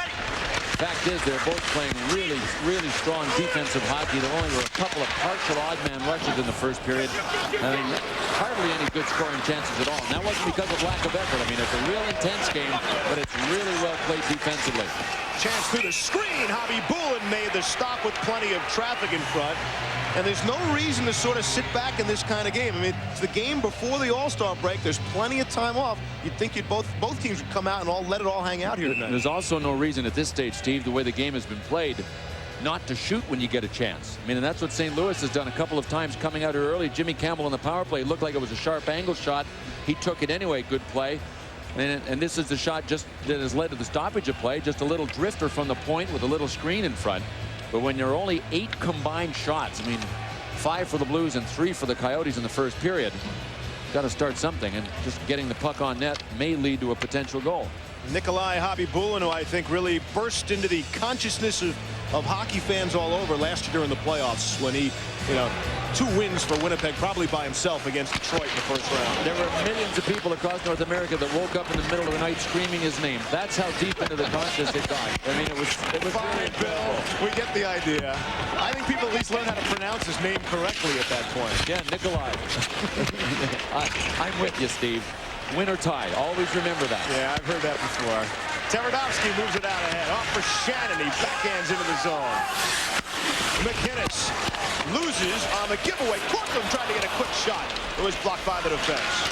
Fact is, they're both playing really, really strong defensive hockey. There only were a couple of partial odd-man rushes in the first period. I mean, hardly any good scoring chances at all. And that wasn't because of lack of effort. I mean, it's a real intense game, but it's really well played defensively. Chance through the screen. Hobby-Bulin made the stop with plenty of traffic in front. And there's no reason to sort of sit back in this kind of game. I mean, it's the game before the All-Star break. There's plenty of time off. You'd think both teams would come out and let it all hang out here tonight. There's also no reason at this stage, Steve, the way the game has been played, not to shoot when you get a chance. I mean, and that's what St. Louis has done a couple of times coming out here early. Jimmy Campbell on the power play looked like it was a sharp angle shot. He took it anyway. Good play. And this is the shot just that has led to the stoppage of play. Just a little drifter from the point with a little screen in front. But when you're only 8 combined shots, I mean, 5 for the Blues and 3 for the Coyotes in the first period, got to start something. And just getting the puck on net may lead to a potential goal. Nikolai Khabibulin, who I think really burst into the consciousness of hockey fans all over last year during the playoffs when he, 2 wins for Winnipeg, probably by himself against Detroit in the first round. There were millions of people across North America that woke up in the middle of the night screaming his name. That's how deep into the conscious it got. I mean, it was fine, really Bill. We get the idea. I think people at least learn how to pronounce his name correctly at that point. Yeah, Nikolai. I'm with you, Steve. Win or tie. Always remember that. Yeah, I've heard that before. Terodovsky moves it out ahead. Off for Shannon. He backhands into the zone. McInnes loses on the giveaway. Cortland tried to get a quick shot. It was blocked by the defense.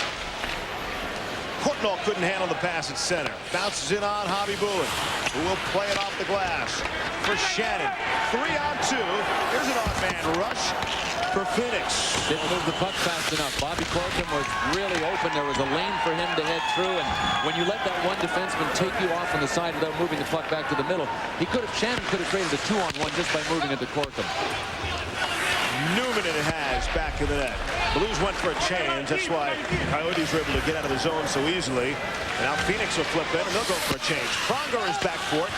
Courtnall couldn't handle the pass at center. Bounces in on Khabibulin, who will play it off the glass for Shannon. 3-on-2. Here's an odd man rush for Phoenix. Didn't move the puck fast enough. Bobby Corcoran was really open. There was a lane for him to head through, and when you let that one defenseman take you off on the side without moving the puck back to the middle, Shannon could have created a 2-on-1 just by moving it to Corcoran. Newman it has back to the net. Blues went for a change. That's why Coyotes were able to get out of the zone so easily. And now Phoenix will flip in and they'll go for a change. Pronger is back for it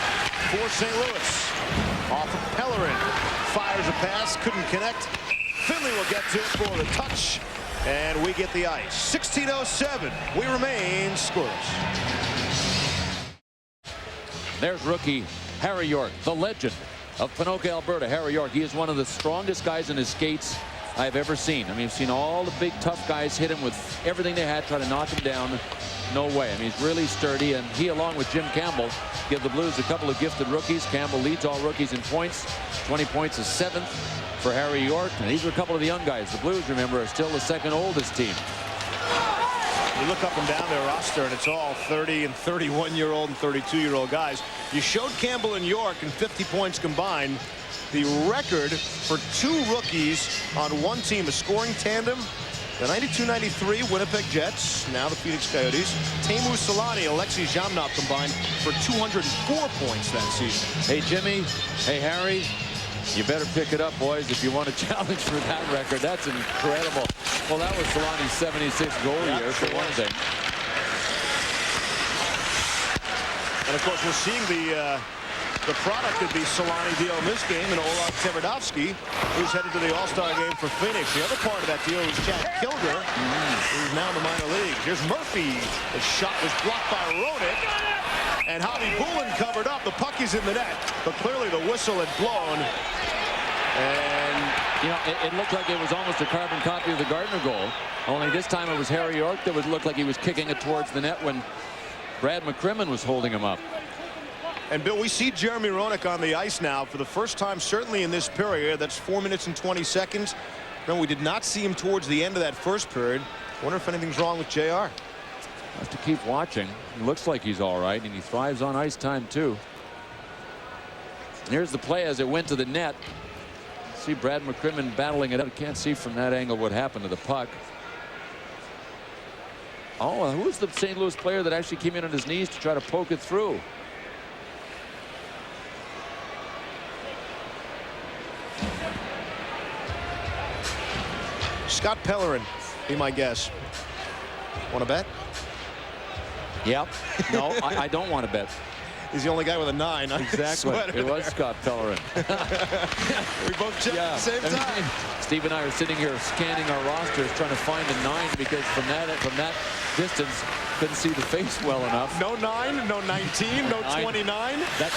for St. Louis. Off of Pellerin. Fires a pass. Couldn't connect. Finley will get to it for the touch. And we get the ice. 16:07. We remain scoreless. There's rookie Harry York, the legend of Pinoca, Alberta. Harry York, he is one of the strongest guys in his skates I've ever seen. I mean, you've seen all the big tough guys hit him with everything they had, try to knock him down. No way. I mean, he's really sturdy, and he, along with Jim Campbell, give the Blues a couple of gifted rookies. Campbell leads all rookies in points. 20 points is 7th for Harry York. And these are a couple of the young guys. The Blues, remember, are still the 2nd oldest team. You look up and down their roster, and it's all 30 and 31-year-old and 32-year-old guys. You showed Campbell and York in 50 points combined. The record for 2 rookies on one team, a scoring tandem. The 92-93 Winnipeg Jets, now the Phoenix Coyotes. Teemu Selanne, Alexei Zhamnov combined for 204 points that season. Hey, Jimmy. Hey, Harry. You better pick it up, boys, if you want a challenge for that record. That's incredible. Well, that was Solanne's 76 goal year, for one thing. And, of course, we're seeing the product of the Selanne deal in this game, and Olav Terodovsky, who's headed to the All-Star game for Phoenix. The other part of that deal is Chad Kilger, who's now in the minor league. Here's Murphy. The shot was blocked by Ronick. And Khabibulin covered up. The puck is in the net, but clearly the whistle had blown. And you know, it looked like it was almost a carbon copy of the Gardner goal. Only this time it was Harry York that would look like he was kicking it towards the net when Brad McCrimmon was holding him up. And Bill, we see Jeremy Roenick on the ice now for the first time, certainly in this period. That's 4 minutes and 20 seconds. Remember, we did not see him towards the end of that first period. Wonder if anything's wrong with JR. Have to keep watching. It looks like he's all right, and he thrives on ice time too. Here's the play as it went to the net. See Brad McCrimmon battling it out. Can't see from that angle what happened to the puck. Oh, who was the St. Louis player that actually came in on his knees to try to poke it through? Scott Pellerin, be my guess. Want to bet? Yep. No, I don't want to bet. He's the only guy with a 9. Exactly. It was Scott Pellerin. We both checked at the same time. Steve and I are sitting here scanning our rosters, trying to find a 9 because from that distance, couldn't see the face well enough. No 9, no 19, no 29. That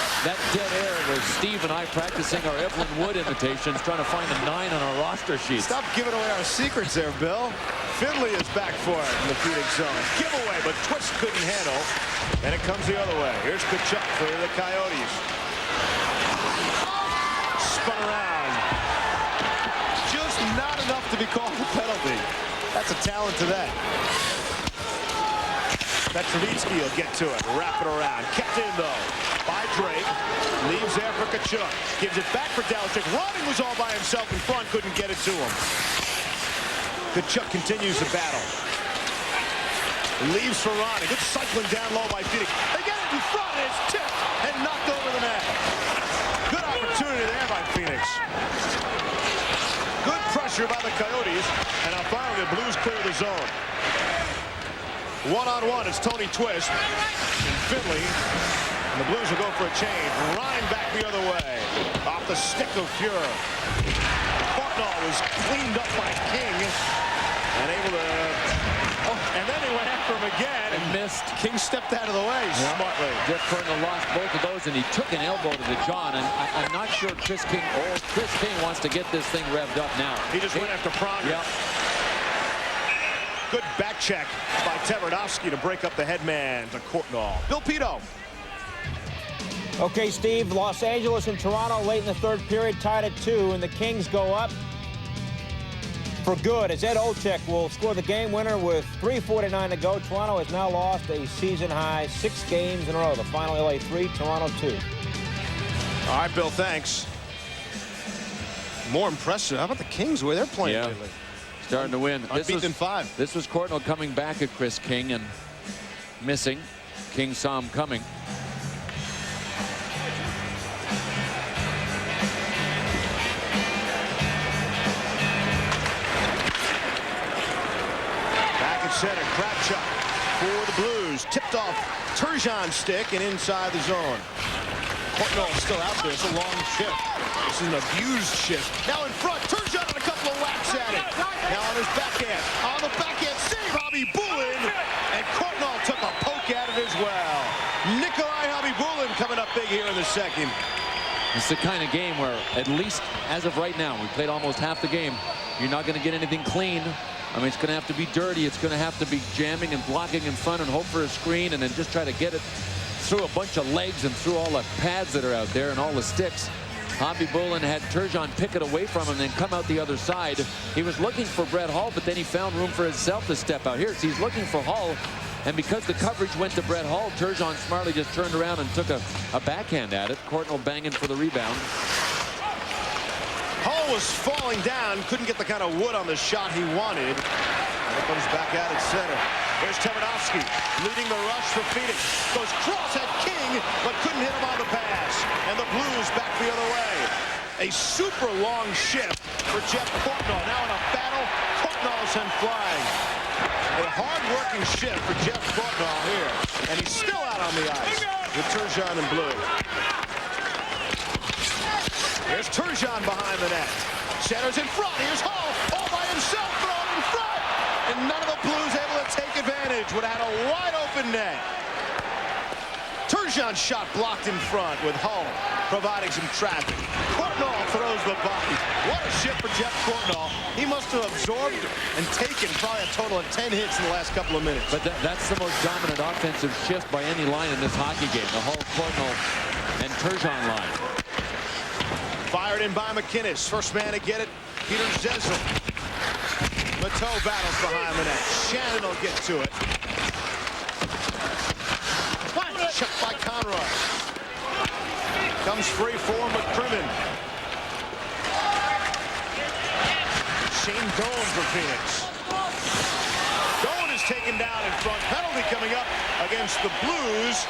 dead air was Steve and I practicing our Evelyn Wood imitations, trying to find a 9 on our roster sheet. Stop giving away our secrets there, Bill. Finley is back for it in the Phoenix zone. Giveaway, but Twist couldn't handle. And it comes the other way. Here's Kachuk for the Coyotes. Spun around. Just not enough to be called a penalty. That's a talent to that. Petrovitsky will get to it, wrap it around. Kept in, though, by Drake. Leaves there for Kachuk. Gives it back for Dalechuk. Ronning was all by himself in front, couldn't get it to him. Kachuk continues the battle. Leaves for Ronning. Good cycling down low by Phoenix. They get it in front, and it's tipped and knocked over the net. Good opportunity there by Phoenix. Good pressure by the Coyotes, and now finally the Blues clear the zone. One-on-one, it's Tony Twist and Finley. And the Blues will go for a change. Ryan back the other way. Off the stick of Fuhrer. Courtnall was cleaned up by King. And able to... Oh, and then he went after him again. And missed. King stepped out of the way smartly. Jeff Courtnall lost both of those, and he took an elbow to the jaw. And I'm not sure Chris King wants to get this thing revved up now. He just went after Pronger. Yep. Good back check by Tverdovsky to break up the headman to Courtnall. Bill Pito. Okay, Steve, Los Angeles and Toronto late in the third period, tied at 2, and the Kings go up for good as Ed Olczyk will score the game winner with 3:49 to go. Toronto has now lost a season-high 6 games in a row. The final LA 3, Toronto 2. All right, Bill, thanks. More impressive. How about the Kings, the way they're playing lately? Starting to win. Unbeaten in 5. This was Courtnall coming back at Chris King and missing. King saw him coming. Back at center, Kravchuk for the Blues. Tipped off Turgeon's stick and inside the zone. Courtnall still out there. It's a long shift. This is an abused shift. Now in front, Turgeon and a couple of whacks at it. Now on his backhand. On the backhand, save Khabibulin. And Courtnall took a poke at it as well. Nikolai Khabibulin coming up big here in the second. It's the kind of game where, at least as of right now, we played almost half the game. You're not going to get anything clean. I mean, it's going to have to be dirty. It's going to have to be jamming and blocking in front and hope for a screen and then just try to get it through a bunch of legs and through all the pads that are out there and all the sticks. Khabibulin had Turgeon pick it away from him and then come out the other side. He was looking for Brett Hull, but then he found room for himself to step out here. So he's looking for Hull, and because the coverage went to Brett Hull, Turgeon smartly just turned around and took a backhand at it. Courtnall banging for the rebound. Hull was falling down, couldn't get the kind of wood on the shot he wanted. And it comes back out at center. There's Tverdovsky leading the rush for Phoenix. Goes cross at King, but couldn't hit him on the pass. And the Blues back the other way. A super long shift for Jeff Courtnall. Now in a battle, Courtnall sent flying. A hard-working shift for Jeff Courtnall here. And he's still out on the ice with Turgeon in blue. Here's Turgeon behind the net. Centers in front. Here's Hull all by himself, throwing in front. And none of the Blues able to take advantage. Would have had a wide-open net. Turgeon's shot blocked in front with Hull providing some traffic. Courtnall throws the body. What a shift for Jeff Courtnall. He must have absorbed and taken probably a total of 10 hits in the last couple of minutes. But that's the most dominant offensive shift by any line in this hockey game. The Hull, Courtnall, and Turgeon line. Fired in by McInnes. First man to get it, Peter Zezel. Mateau battles behind the net. Shannon will get to it. Check by Conroy. Comes free for McCrimmon. Shane Doan for Phoenix. Doan is taken down in front. Penalty coming up against the Blues.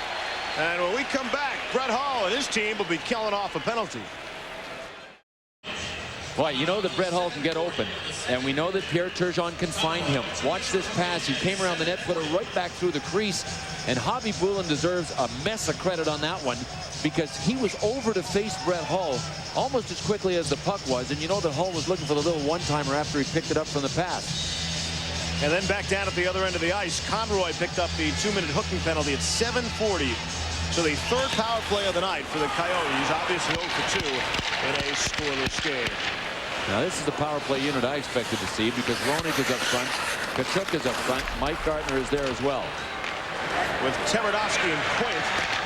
And when we come back, Brett Hull and his team will be killing off a penalty. Well, you know that Brett Hull can get open, and we know that Pierre Turgeon can find him. Watch this pass. He came around the net, put it right back through the crease, and Khabibulin deserves a mess of credit on that one because he was over to face Brett Hull almost as quickly as the puck was, and you know that Hull was looking for the little one-timer after he picked it up from the pass. And then back down at the other end of the ice, Conroy picked up the 2-minute hooking penalty at 7:40. So the third power play of the night for the Coyotes, obviously 0 for 2 in a scoreless game. Now this is the power play unit I expected to see because Roenick is up front, Kachuk is up front, Mike Gartner is there as well. with Tverdovsky and Quint.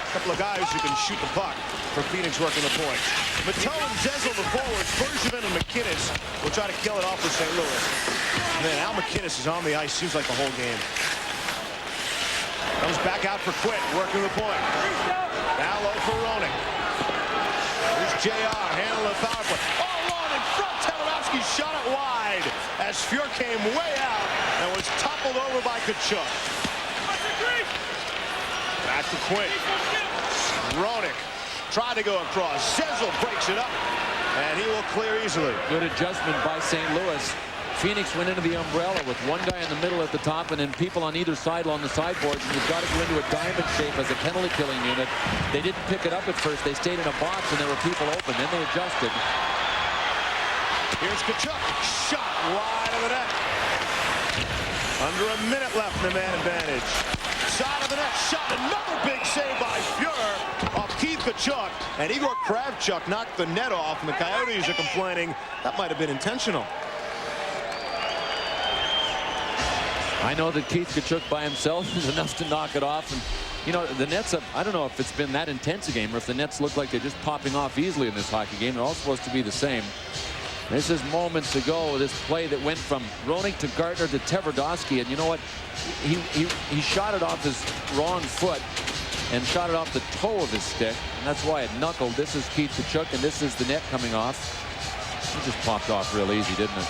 A couple of guys who can shoot the puck for Phoenix working the points. Matteau and Zezel, the forwards. Bergevin and McInnes will try to kill it off with St. Louis. Man, Al McInnes is on the ice. Seems like the whole game. Comes back out for Quint, working the point. Now low for Roenick. Here's JR, handling the power play. All alone in front. Tverdovsky shot it wide as Fuhr came way out and was toppled over by Tkachuk. Back to Quint. Roenick tried to go across. Zezel breaks it up, and he will clear easily. Good adjustment by St. Louis. Phoenix went into the umbrella with one guy in the middle at the top and then people on either side along the sideboards. And you've got to go into a diamond shape as a penalty killing unit. They didn't pick it up at first. They stayed in a box and there were people open. Then they adjusted. Here's Tkachuk. Shot wide of the net. Under a minute left in the man advantage. Side of the net. Shot. Another big save by Fuhr off Keith Tkachuk. And Igor Kravchuk knocked the net off. And the Coyotes are complaining that might have been intentional. I know that Keith Tkachuk by himself is enough to knock it off. And, you know, the Nets, I don't know if it's been that intense a game or if the Nets look like they're just popping off easily in this hockey game. They're all supposed to be the same. This is moments ago, this play that went from Roenick to Gardner to Tverdovsky. And you know what? He shot it off his wrong foot and shot it off the toe of his stick. And that's why it knuckled. This is Keith Tkachuk, and this is the net coming off. It just popped off real easy, didn't it?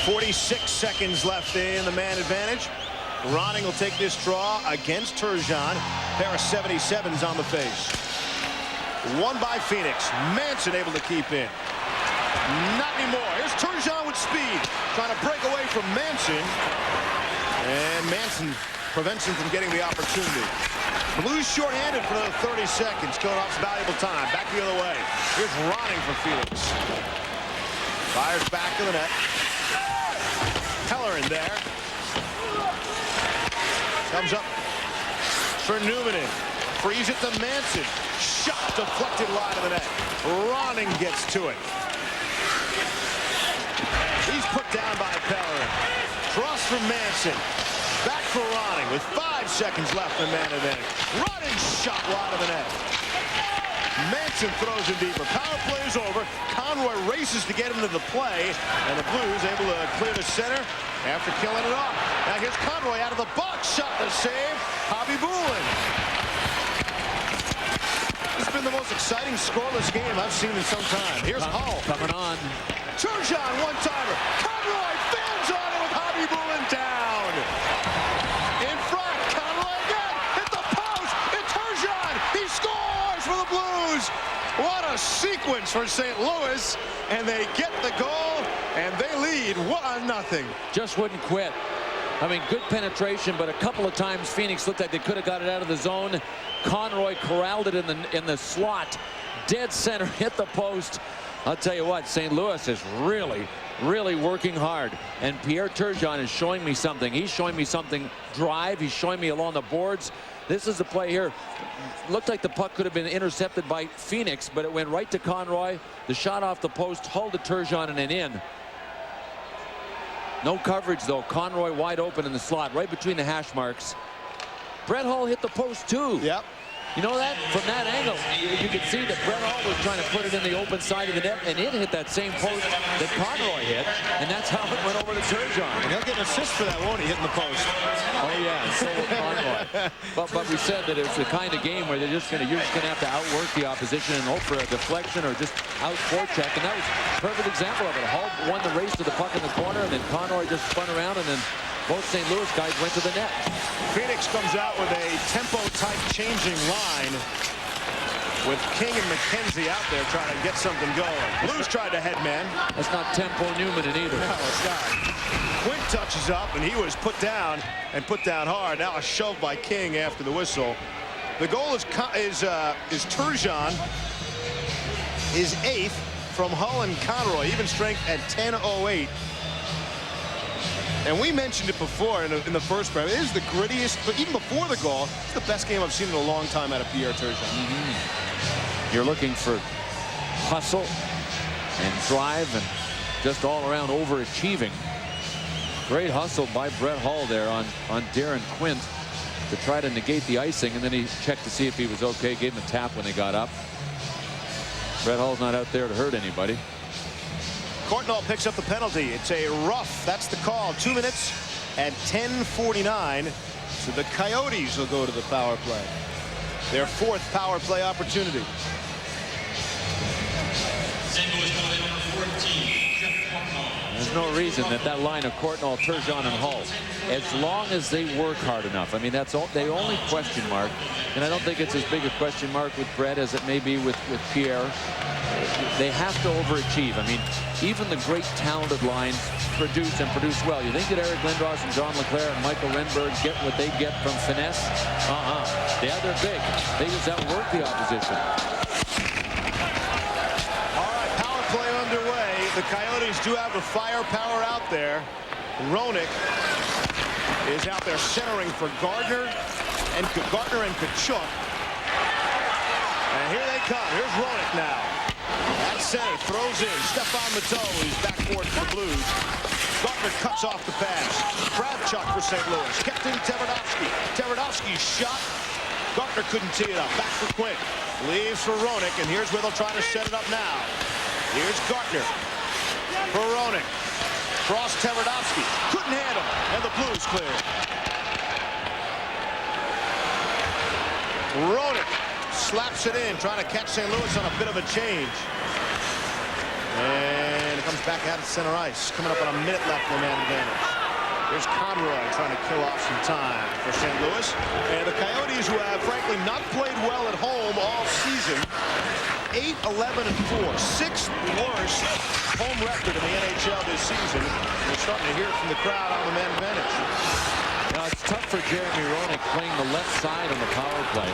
46 seconds left in the man advantage. Ronning will take this draw against Turgeon. Pair of 77s on the face. Won by Phoenix. Manson able to keep in. Not anymore. Here's Turgeon with speed. Trying to break away from Manson. And Manson prevents him from getting the opportunity. Blues shorthanded for another 30 seconds. Killing off valuable time. Back the other way. Here's Ronning for Phoenix. Fires back to the net. Heller in there. Comes up for Newman. Frees it to Manson. Shot deflected wide of the net. Ronning gets to it. He's put down by Pellerin. Cross from Manson. Back for Ronning with 5 seconds left in man advantage. Ronning shot wide of the net. Manson throws it deeper. Power play is over. Conroy races to get into the play, and the Blues able to clear the center after killing it off. Now here's Conroy out of the box. Shot to save. Bobby Boulin. This has been the most exciting scoreless game I've seen in some time. Here's Hull. Coming on. Turgeon one-timer. Conroy fans on it with Bobby Boulin down. In front. Conroy again. Hit the post. And Turgeon. He scores for the Blues. What a sequence for St. Louis. And they get the goal. And they lead 1-0. Just wouldn't quit. I mean, good penetration, but a couple of times Phoenix looked like they could have got it out of the zone. Conroy corralled it in the slot. Dead center, hit the post. I'll tell you what, St. Louis is really working hard. And Pierre Turgeon is showing me something. He's showing me something drive. He's showing me along the boards. This is the play here. Looked like the puck could have been intercepted by Phoenix, but it went right to Conroy. The shot off the post, Hull to Turgeon and an in. No coverage, though. Conroy wide open in the slot, right between the hash marks. Brett Hull hit the post, too. Yep. You know that? From that angle, you can see that Brett Hull was trying to put it in the open side of the net, and it hit that same post that Conroy hit, and that's how it went over to Turgeon. And he'll get an assist for that, won't he, hitting the post? Oh, yeah, and so will Conroy. But we said that it's the kind of game where you're just going to have to outwork the opposition and hope for a deflection or just out-forecheck, and that was a perfect example of it. Hull won the race to the puck in the corner, and then Conroy just spun around, and then both St. Louis guys went to the net. Phoenix comes out with a tempo-type changing line with King and McKenzie out there trying to get something going. Blues tried to headman. That's not tempo Newman in either. No, it's not. Quint touches up, and he was put down hard. Now a shove by King after the whistle. The goal is Turgeon, his 8th from Hull and Conroy, even strength at 10:08. And we mentioned it before in the first period. It is the grittiest, but even before the goal, it's the best game I've seen in a long time out of Pierre Turgeon. You're looking for hustle and drive and just all around overachieving. Great hustle by Brett Hull there on Darren Quint to try to negate the icing, and then he checked to see if he was okay, gave him a tap when they got up. Brett Hull's not out there to hurt anybody. Courtnall picks up the penalty. It's a rough. That's the call. 2 minutes and 10:49. So the Coyotes will go to the power play. Their 4th power play opportunity. There's no reason that line of Courtnall, Turgeon, and Hull, as long as they work hard enough. I mean, that's all, the only question mark, and I don't think it's as big a question mark with Brett as it may be with Pierre. They have to overachieve. I mean, even the great talented lines produce and produce well. You think that Eric Lindros and John LeClair and Michael Renberg get what they get from finesse? Yeah, they're big. They just outwork the opposition. Underway. The Coyotes do have the firepower out there. Roenick is out there centering for Gardner and Kachuk. And here they come. Here's Roenick now. At center, throws in. Stefan Matteau, he's backboard for the Blues. Gardner cuts off the pass. Kravchuk for St. Louis. Kept in Tverdovsky. Tverdovsky's shot. Gardner couldn't tee it up. Back for Quint. Leaves for Roenick, and here's where they'll try to set it up now. Here's Gardner for Roenick. Cross Tverdovsky. Couldn't handle, and the Blues clear. Roenick slaps it in, trying to catch St. Louis on a bit of a change. And it comes back out at center ice. Coming up on a minute left in the man advantage. There's Conroy trying to kill off some time for St. Louis. And the Coyotes, who have, frankly, not played well at home all season, 8-11-4, 6th worst home record in the NHL this season. We're starting to hear it from the crowd on the man advantage. Now, it's tough for Jeremy Roenick playing the left side on the power play.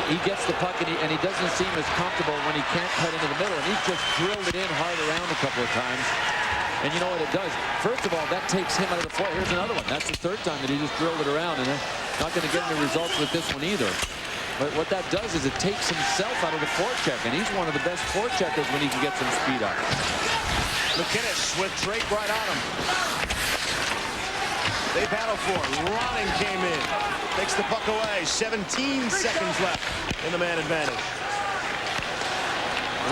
He gets the puck, and he doesn't seem as comfortable when he can't cut into the middle, and he's just drilled it in hard around a couple of times. And you know what it does? First of all, that takes him out of the floor. Here's another one. That's the 3rd time that he just drilled it around, and they're not going to get any results with this one either. But what that does is it takes himself out of the forecheck, and he's one of the best forecheckers when he can get some speed up. McInnes with Drake right on him. They battle for it. Ronning came in. Takes the puck away. 17 seconds left in the man advantage.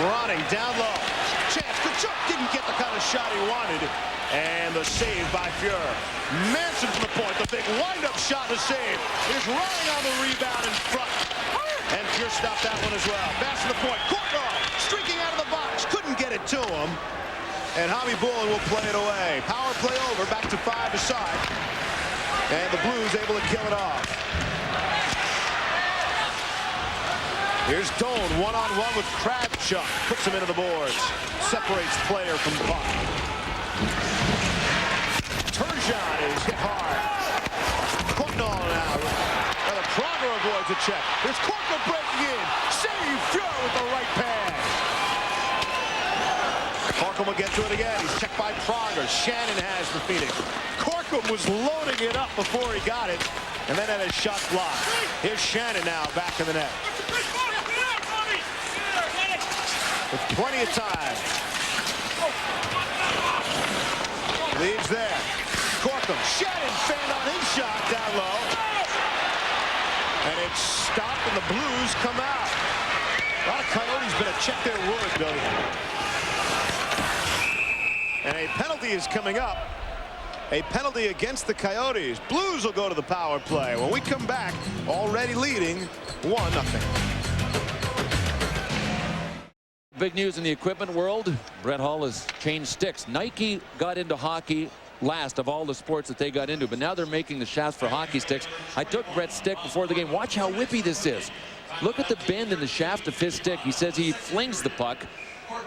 Ronning down low. Chance. Kachuk didn't get the kind of shot he wanted. And the save by Fuhrer. Manson from the point. The big wind-up shot to save. Here's Ronning on the rebound in front. And Fuhrer stopped that one as well. Pass to the point. Courtnall streaking out of the box. Couldn't get it to him. And Javi Bullen will play it away. Power play over. Back to 5 aside. And the Blues able to kill it off. Here's Doan one-on-one with Kravchuk. Puts him into the boards. Separates player from puck. Turgeon is hit hard. Courtnall now. And Prager avoids a check. There's Courtnall breaking in. Save Fuhrer with the right pad. Corkum will get to it again. He's checked by Prager. Shannon has the Phoenix. Corkum was loading it up before he got it. And then had his shot blocked. Here's Shannon now back in the net. With plenty of time. Leaves there. Corkum. Shannon fanned on his shot down low. And it's stopped and the Blues come out. A lot of Coyotes better check their word, Billy. And a penalty is coming up. A penalty against the Coyotes. Blues will go to the power play. When we come back, already leading 1-0. Big news in the equipment world. Brett Hull has changed sticks. Nike got into hockey last of all the sports that they got into, but now they're making the shafts for hockey sticks. I took Brett's stick before the game. Watch how whippy this is. Look at the bend in the shaft of his stick. He says he flings the puck.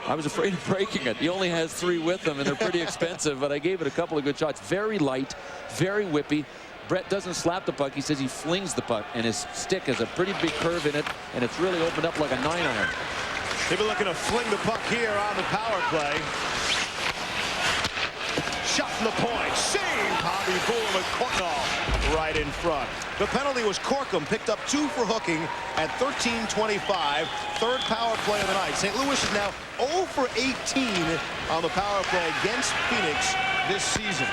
I was afraid of breaking it. He only has 3 with him, and they're pretty expensive, but I gave it a couple of good shots. Very light, very whippy. Brett doesn't slap the puck. He says he flings the puck, and his stick has a pretty big curve in it, and it's really opened up like a 9-iron. They've been looking to fling the puck here on the power play. Shot from the point. Save! Javi Bullen with Courtnall right in front. The penalty was Corkum. Picked up 2 for hooking at 13:25. 3rd power play of the night. St. Louis is now 0 for 18 on the power play against Phoenix this season.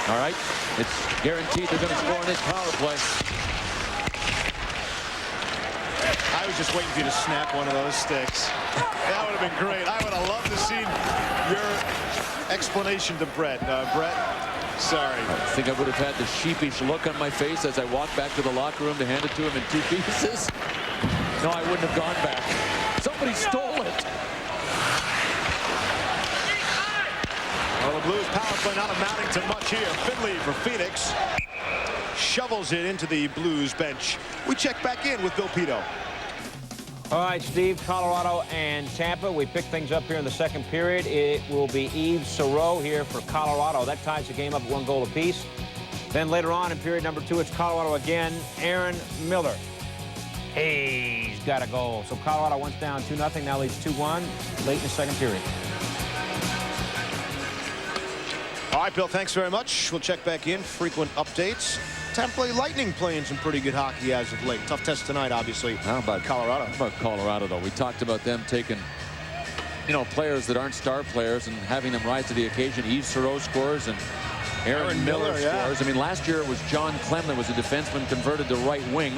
All right, it's guaranteed they're going to score on this power play. I was just waiting for you to snap one of those sticks. That would have been great. I would have loved to see your explanation to Brett. Brett, sorry. I think I would have had the sheepish look on my face as I walked back to the locker room to hand it to him in 2 pieces. No, I wouldn't have gone back. Somebody stole it. Well, the Blues power play not amounting to much here. Finley for Phoenix shovels it into the Blues bench. We check back in with Bill Pito. All right, Steve, Colorado and Tampa. We pick things up here in the second period. It will be Yves Saroux here for Colorado. That ties the game up at 1 goal apiece. Then later on in period number 2, it's Colorado again. Aaron Miller. He's got a goal. So Colorado went down 2-0, now leads 2-1 late in the second period. All right, Bill, thanks very much. We'll check back in. Frequent updates. Tampa Bay Lightning playing some pretty good hockey as of late. Tough test tonight, obviously. How about Colorado? How about Colorado, though? We talked about them taking, you know, players that aren't star players and having them rise to the occasion. Yves Saroux scores and Aaron Miller scores. I mean, last year it was John Clem that was a defenseman converted to right wing.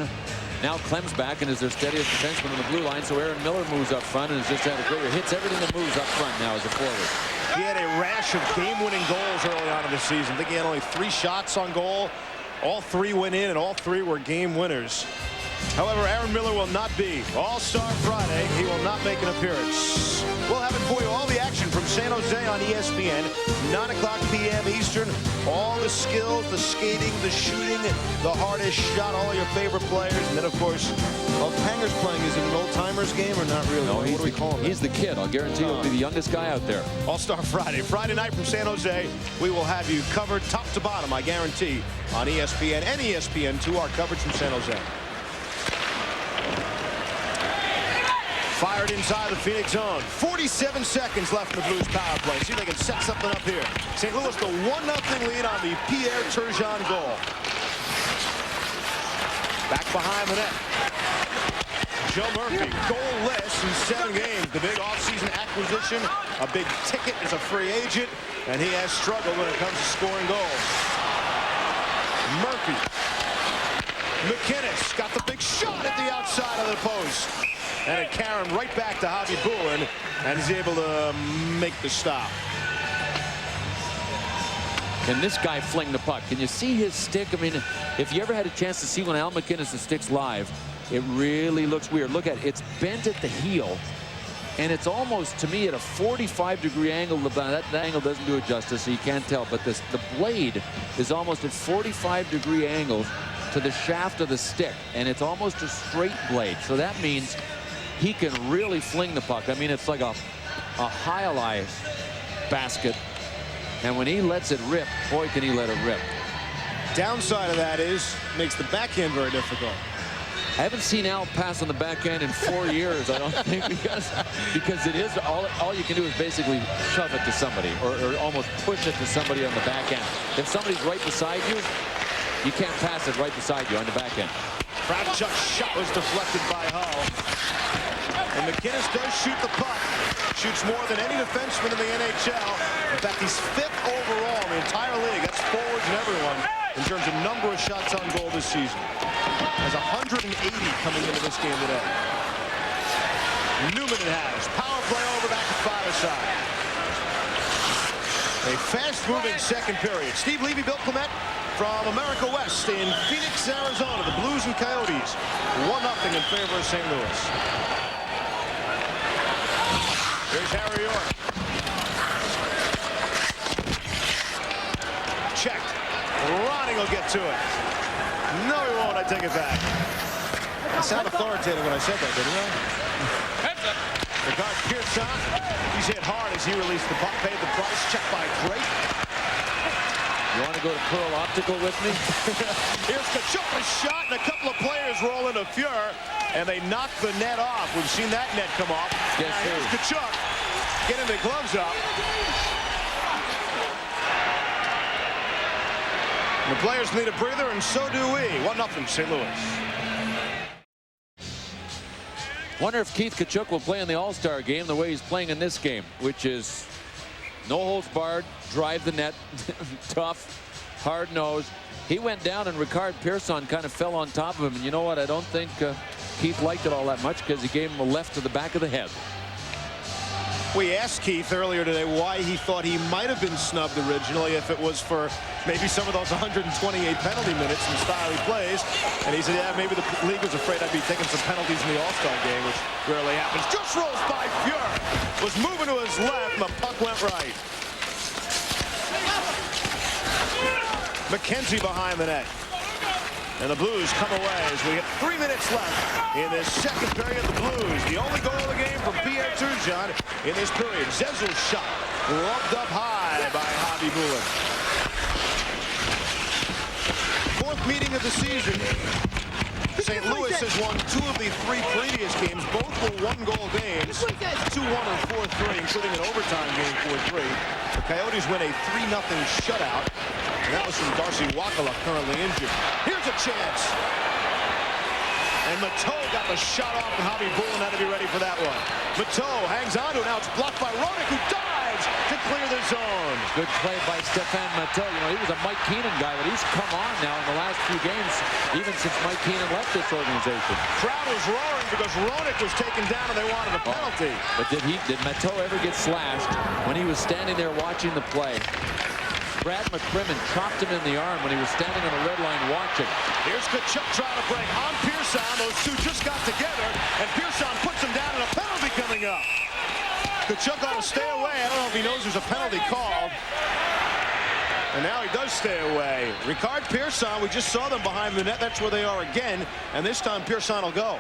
Now Clem's back and is their steadiest defenseman on the blue line. So Aaron Miller moves up front and has just had a great, hits everything that moves up front now as a forward. He had a rash of game-winning goals early on in the season. I think he had only 3 shots on goal. All 3 went in, and all 3 were game winners. However, Aaron Miller will not be All-Star Friday. He will not make an appearance. We'll have it for you. All the action from San Jose on ESPN. 9:00 p.m. Eastern. All the skills, the skating, the shooting, the hardest shot, all your favorite players. And then, of course, Hanger's playing. Is it an old-timers game or not really? No, what do we call him? He's the kid. I'll guarantee he'll be the youngest guy out there. All-Star Friday. Friday night from San Jose. We will have you covered top to bottom, I guarantee, on ESPN and ESPN2, our coverage from San Jose. Fired inside the Phoenix zone. 47 seconds left in the Blues power play. See if they can set something up here. St. Louis the 1-0 lead on the Pierre Turgeon goal. Back behind the net. Joe Murphy, goalless in 7 games. The big offseason acquisition, a big ticket as a free agent, and he has struggled when it comes to scoring goals. Murphy. McInnes got the big shot at the outside of the post. And it carried right back to Javi Bulin, and he's able to make the stop. Can this guy fling the puck? Can you see his stick? I mean, if you ever had a chance to see when Al McInnes sticks live, it really looks weird. Look at it. It's bent at the heel, and it's almost, to me, at a 45-degree angle. That angle doesn't do it justice, so you can't tell. But the blade is almost at 45-degree angle to the shaft of the stick, and it's almost a straight blade. So that means he can really fling the puck. I mean, it's like a highlight basket. And when he lets it rip, boy, can he let it rip. Downside of that is, makes the backhand very difficult. I haven't seen Al pass on the backhand in 4 years, I don't think, because it is all you can do is basically shove it to somebody or almost push it to somebody on the backhand. If somebody's right beside you, you can't pass it right beside you on the backhand. Kravchuk's shot was deflected by Hull. And McInnes does shoot the puck. Shoots more than any defenseman in the NHL. In fact, he's 5th overall in the entire league. That's forwards and everyone in terms of number of shots on goal this season. Has 180 coming into this game today. Newman it has. Power play over back to Fireside. A fast-moving second period. Steve Levy, Bill Clement from America West in Phoenix, Arizona. The Blues and Coyotes 1-0 in favor of St. Louis. Here's Harry York. Checked. Ronnie will get to it. No, he won't. I take it back. I sound authoritative when I said that, didn't I? The guard Pearson. He's hit hard as he released the puck. Paid the price. Checked by Drake. You want to go to Pearl Optical with me? Here's Tkachuk, a shot, and a couple of players roll into Fuhr, and they knock the net off. We've seen that net come off. Yes, now here's Tkachuk getting the gloves up. The players need a breather, and so do we. 1-0 St. Louis. Wonder if Keith Tkachuk will play in the All-Star game the way he's playing in this game, which is no holds barred, drive the net, tough, hard-nosed. He went down, and Ricard Pearson kind of fell on top of him. And you know what? I don't think Keith liked it all that much because he gave him a left to the back of the head. We asked Keith earlier today why he thought he might have been snubbed originally if it was for maybe some of those 128 penalty minutes and the style he plays. And he said, yeah, maybe the league was afraid I'd be taking some penalties in the All-Star game, which rarely happens. Just rolls by Fuhr. Was moving to his left, and the puck went right. McKenzie behind the net. And the Blues come away as we get 3 minutes left in this second period. The Blues, the only goal of the game from Pierre Turgeon in this period. Zezel's shot rubbed up high by Javi Bulin. Fourth meeting of the season. St. Louis has won 2 of the 3 previous games. Both were 1-goal games. 2-1 and 4-3, including an overtime game 4-3. The Coyotes win a 3-0 shutout. And that was from Darcy Wakala, currently injured. Here's a chance. And Mateau got the shot off, and Javi Bulin had to be ready for that one. Mateau hangs on to it. Now it's blocked by Roenick, who dives to clear the zone. Good play by Stefan Mateau. You know, he was a Mike Keenan guy, but he's come on now in the last few games, even since Mike Keenan left this organization. Crowd was roaring because Roenick was taken down and they wanted a penalty. But did Mateau ever get slashed when he was standing there watching the play? Brad McCrimmon chopped him in the arm when he was standing on the red line watching. Here's Tkachuk trying to break on Pearson. Those two just got together, and Pearson puts him down, and a penalty coming up. Tkachuk ought to stay away. I don't know if he knows there's a penalty called. And now he does stay away. Ricard Pearson, we just saw them behind the net. That's where they are again, and this time Pearson will go.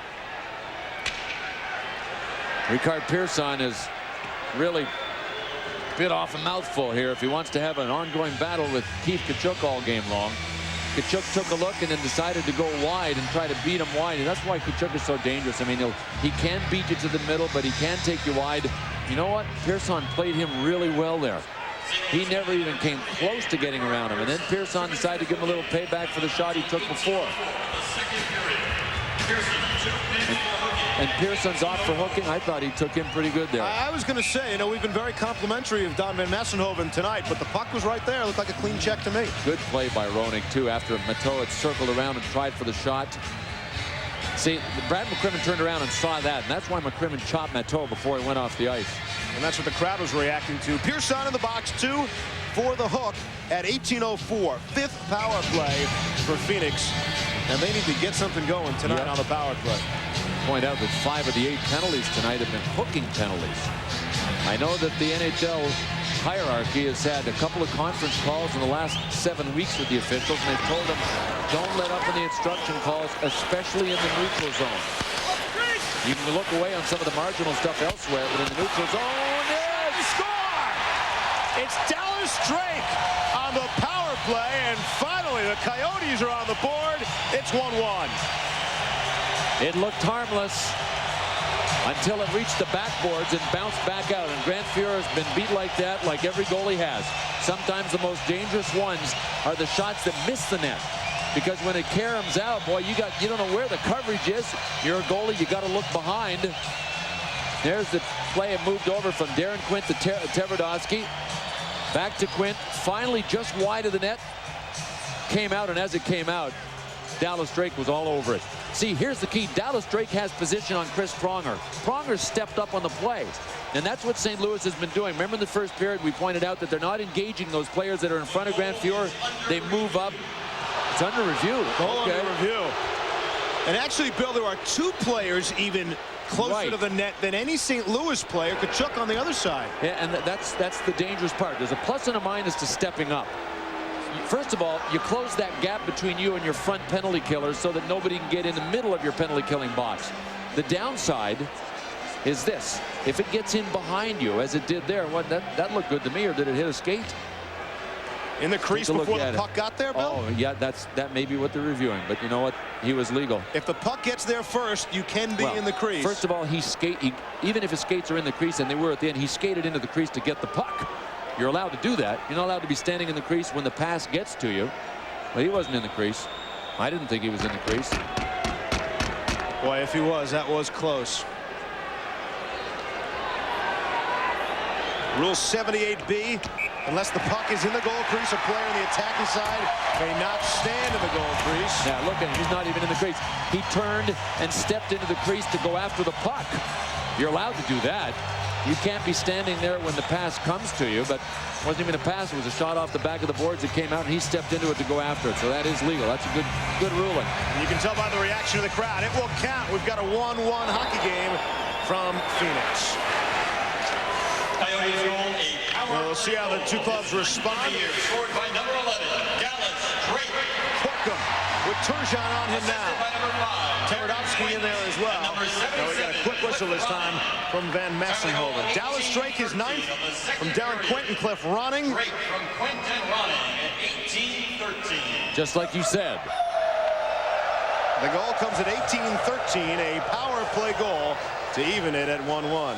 Ricard Pearson is really bit off a mouthful here if he wants to have an ongoing battle with Keith Tkachuk all game long. Tkachuk took a look and then decided to go wide and try to beat him wide. And that's why Tkachuk is so dangerous. I mean, he can beat you to the middle, but he can take you wide. You know what? Pearson played him really well there. He never even came close to getting around him. And then Pearson decided to give him a little payback for the shot he took before. And Pearson's off for hooking. I thought he took him pretty good there. I was going to say, you know, we've been very complimentary of Don Van Massenhoven tonight, but the puck was right there. It looked like a clean check to me. Good play by Roenick, too, after Mateau had circled around and tried for the shot. See, Brad McCrimmon turned around and saw that, and that's why McCrimmon chopped Mateau before he went off the ice. And that's what the crowd was reacting to. Pearson in the box, 2 for the hook at 18:04. 5th power play for Phoenix. And they need to get something going tonight on the power play. Point out that 5 of the 8 penalties tonight have been hooking penalties. I know that the NHL hierarchy has had a couple of conference calls in the last 7 weeks with the officials, and they've told them don't let up in the instruction calls, especially in the neutral zone. You can look away on some of the marginal stuff elsewhere, but in the neutral zone, they score! It's Dallas Drake on the power play, and finally the Coyotes are on the board. It's 1-1. It looked harmless until it reached the backboards and bounced back out. And Grant Fuhr has been beat like that, like every goalie has. Sometimes the most dangerous ones are the shots that miss the net. Because when it caroms out, boy, you don't know where the coverage is. You're a goalie, you got to look behind. There's the play. It moved over from Darren Quint to Tverdovsky. Back to Quint, finally just wide of the net. Came out, and as it came out, Dallas Drake was all over it. See, here's the key. Dallas Drake has position on Chris Pronger. Pronger stepped up on the play, and that's what St. Louis has been doing. Remember in the first period, we pointed out that they're not engaging those players that are in front of Grant Fuhr. They move up. It's under review. Under review. And actually, Bill, there are 2 players even closer to the net than any St. Louis player. Tkachuk on the other side. Yeah, and that's the dangerous part. There's a plus and a minus to stepping up. First of all, you close that gap between you and your front penalty killers so that nobody can get in the middle of your penalty killing box. The downside is this. If it gets in behind you, as it did there, that looked good to me, or did it hit a skate? In the crease before the puck got there, Bill? Oh, yeah, that may be what they're reviewing, but you know what? He was legal. If the puck gets there first, you can be in the crease. First of all, even if his skates are in the crease, and they were at the end, he skated into the crease to get the puck. You're allowed to do that. You're not allowed to be standing in the crease when the pass gets to you. But he wasn't in the crease. I didn't think he was in the crease. Boy, if he was, that was close. Rule 78B. unless the puck is in the goal crease. A player on the attacking side may not stand in the goal crease. Now look at him, he's not even in the crease. He turned and stepped into the crease to go after the puck. You're allowed to do that. You can't be standing there when the pass comes to you, but it wasn't even a pass. It was a shot off the back of the boards that came out, and he stepped into it to go after it. So that is legal. That's a good ruling. And you can tell by the reaction of the crowd. It will count. We've got a 1-1 hockey game from Phoenix. Coyotes roll a power. We'll see how the two clubs respond. Scored by number 11, Dallas Drake. Corkum with Turgeon on him now. By number 5, Terodowski in there as well. Now we got a quick whistle this time from Van Messenhoven. Dallas Drake is 9th from Darren Quentin Cliff Ronning. Drake from Quentin Ronning at 18-13. Just like you said. The goal comes at 18-13, a power play goal to even it at 1-1.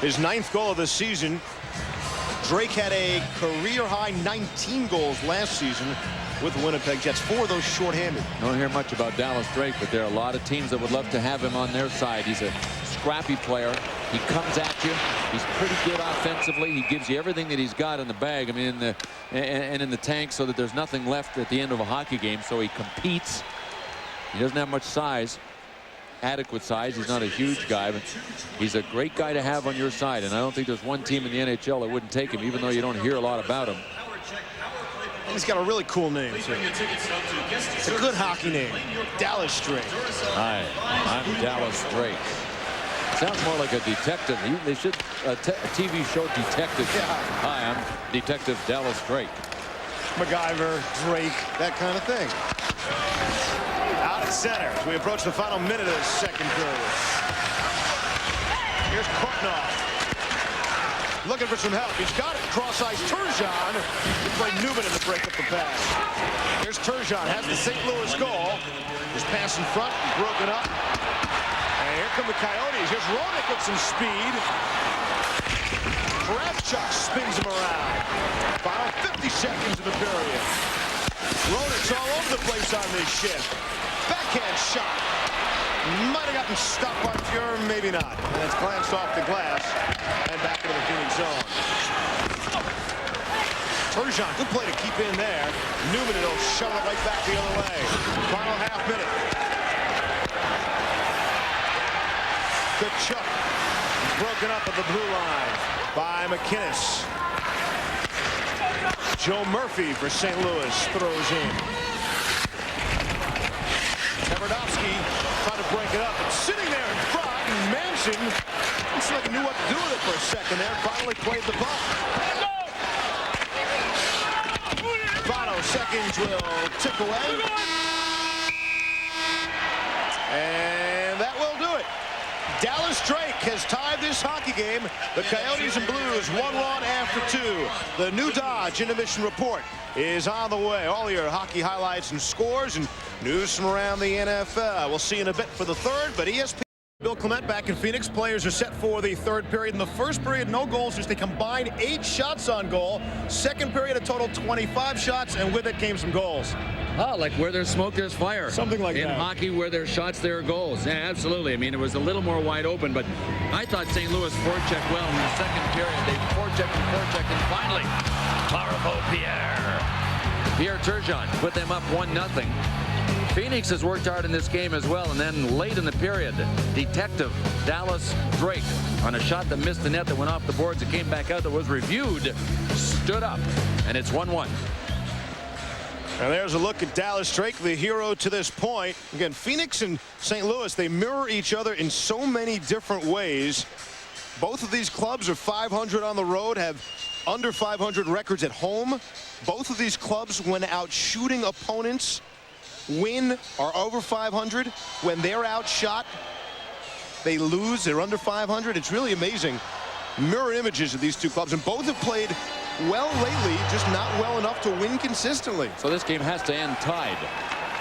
His 9th goal of the season. Drake had a career-high 19 goals last season with the Winnipeg Jets. 4 of those shorthanded. Don't hear much about Dallas Drake, but there are a lot of teams that would love to have him on their side. He's a scrappy player. He comes at you. He's pretty good offensively. He gives you everything that he's got in the bag. I mean, in the tank, so that there's nothing left at the end of a hockey game. So he competes. He doesn't have much size. Adequate size. He's not a huge guy, but he's a great guy to have on your side, and I don't think there's one team in the NHL that wouldn't take him, even though you don't hear a lot about him. He's got a really cool name, too. It's a good hockey name. Dallas Drake. Hi, I'm Dallas Drake. Sounds more like a detective. They should a TV show detective. Yeah. Hi, I'm Detective Dallas Drake. MacGyver, Drake, that kind of thing. Out at center as we approach the final minute of the second period. Here's Kortnoff. Looking for some help. He's got it. Cross ice. Turgeon. He played Newman in the break up the pass. Here's Turgeon. Has the St. Louis goal. His pass in front. Broken up. And here come the Coyotes. Here's Roenick with some speed. Kravchuk spins him around. Final 50 seconds of the period. Roenick's all over the place on this shift. Backhand shot. Might have gotten stopped by Fuhr, maybe not. And it's glanced off the glass and back into the Phoenix zone. Turgeon, good play to keep in there. Newman, will shove it right back the other way. Final half minute. Kachuk broken up at the blue line by McInnes. Joe Murphy for St. Louis throws in. Terodowski trying to break it up. It's sitting there in front. And Manson looks like he knew what to do with it for a second there. Finally played the puck. Final seconds will tick away. And that will do it. Dallas Drake has tied this hockey game. The Coyotes and Blues 1-1 after 2. The new Dodge Intermission Report is on the way. All your hockey highlights and scores and news from around the NFL. We'll see you in a bit for the third, but ESPN. Bill Clement back in Phoenix. Players are set for the third period. In the first period, no goals, just a combined 8 shots on goal. Second period, a total 25 shots, and with it came some goals. Oh, like where there's smoke, there's fire. Something like in that. In hockey, where there's shots, there are goals. Yeah, absolutely. I mean, it was a little more wide open, but I thought St. Louis forechecked well in the second period. They forechecked, and finally, powerful Pierre Turgeon put them up 1-0. Phoenix has worked hard in this game as well, and then late in the period, Detective Dallas Drake, on a shot that missed the net that went off the boards, it came back out, that was reviewed, stood up, and it's 1-1. And there's a look at Dallas Drake, the hero to this point. Again, Phoenix and St. Louis, they mirror each other in so many different ways. Both of these clubs are 500 on the road, have under 500 records at home. Both of these clubs, when out shooting opponents, win are over 500. When they're outshot, they lose. They're under 500. It's really amazing. Mirror images of these two clubs, and both have played well lately, just not well enough to win consistently. So this game has to end tied.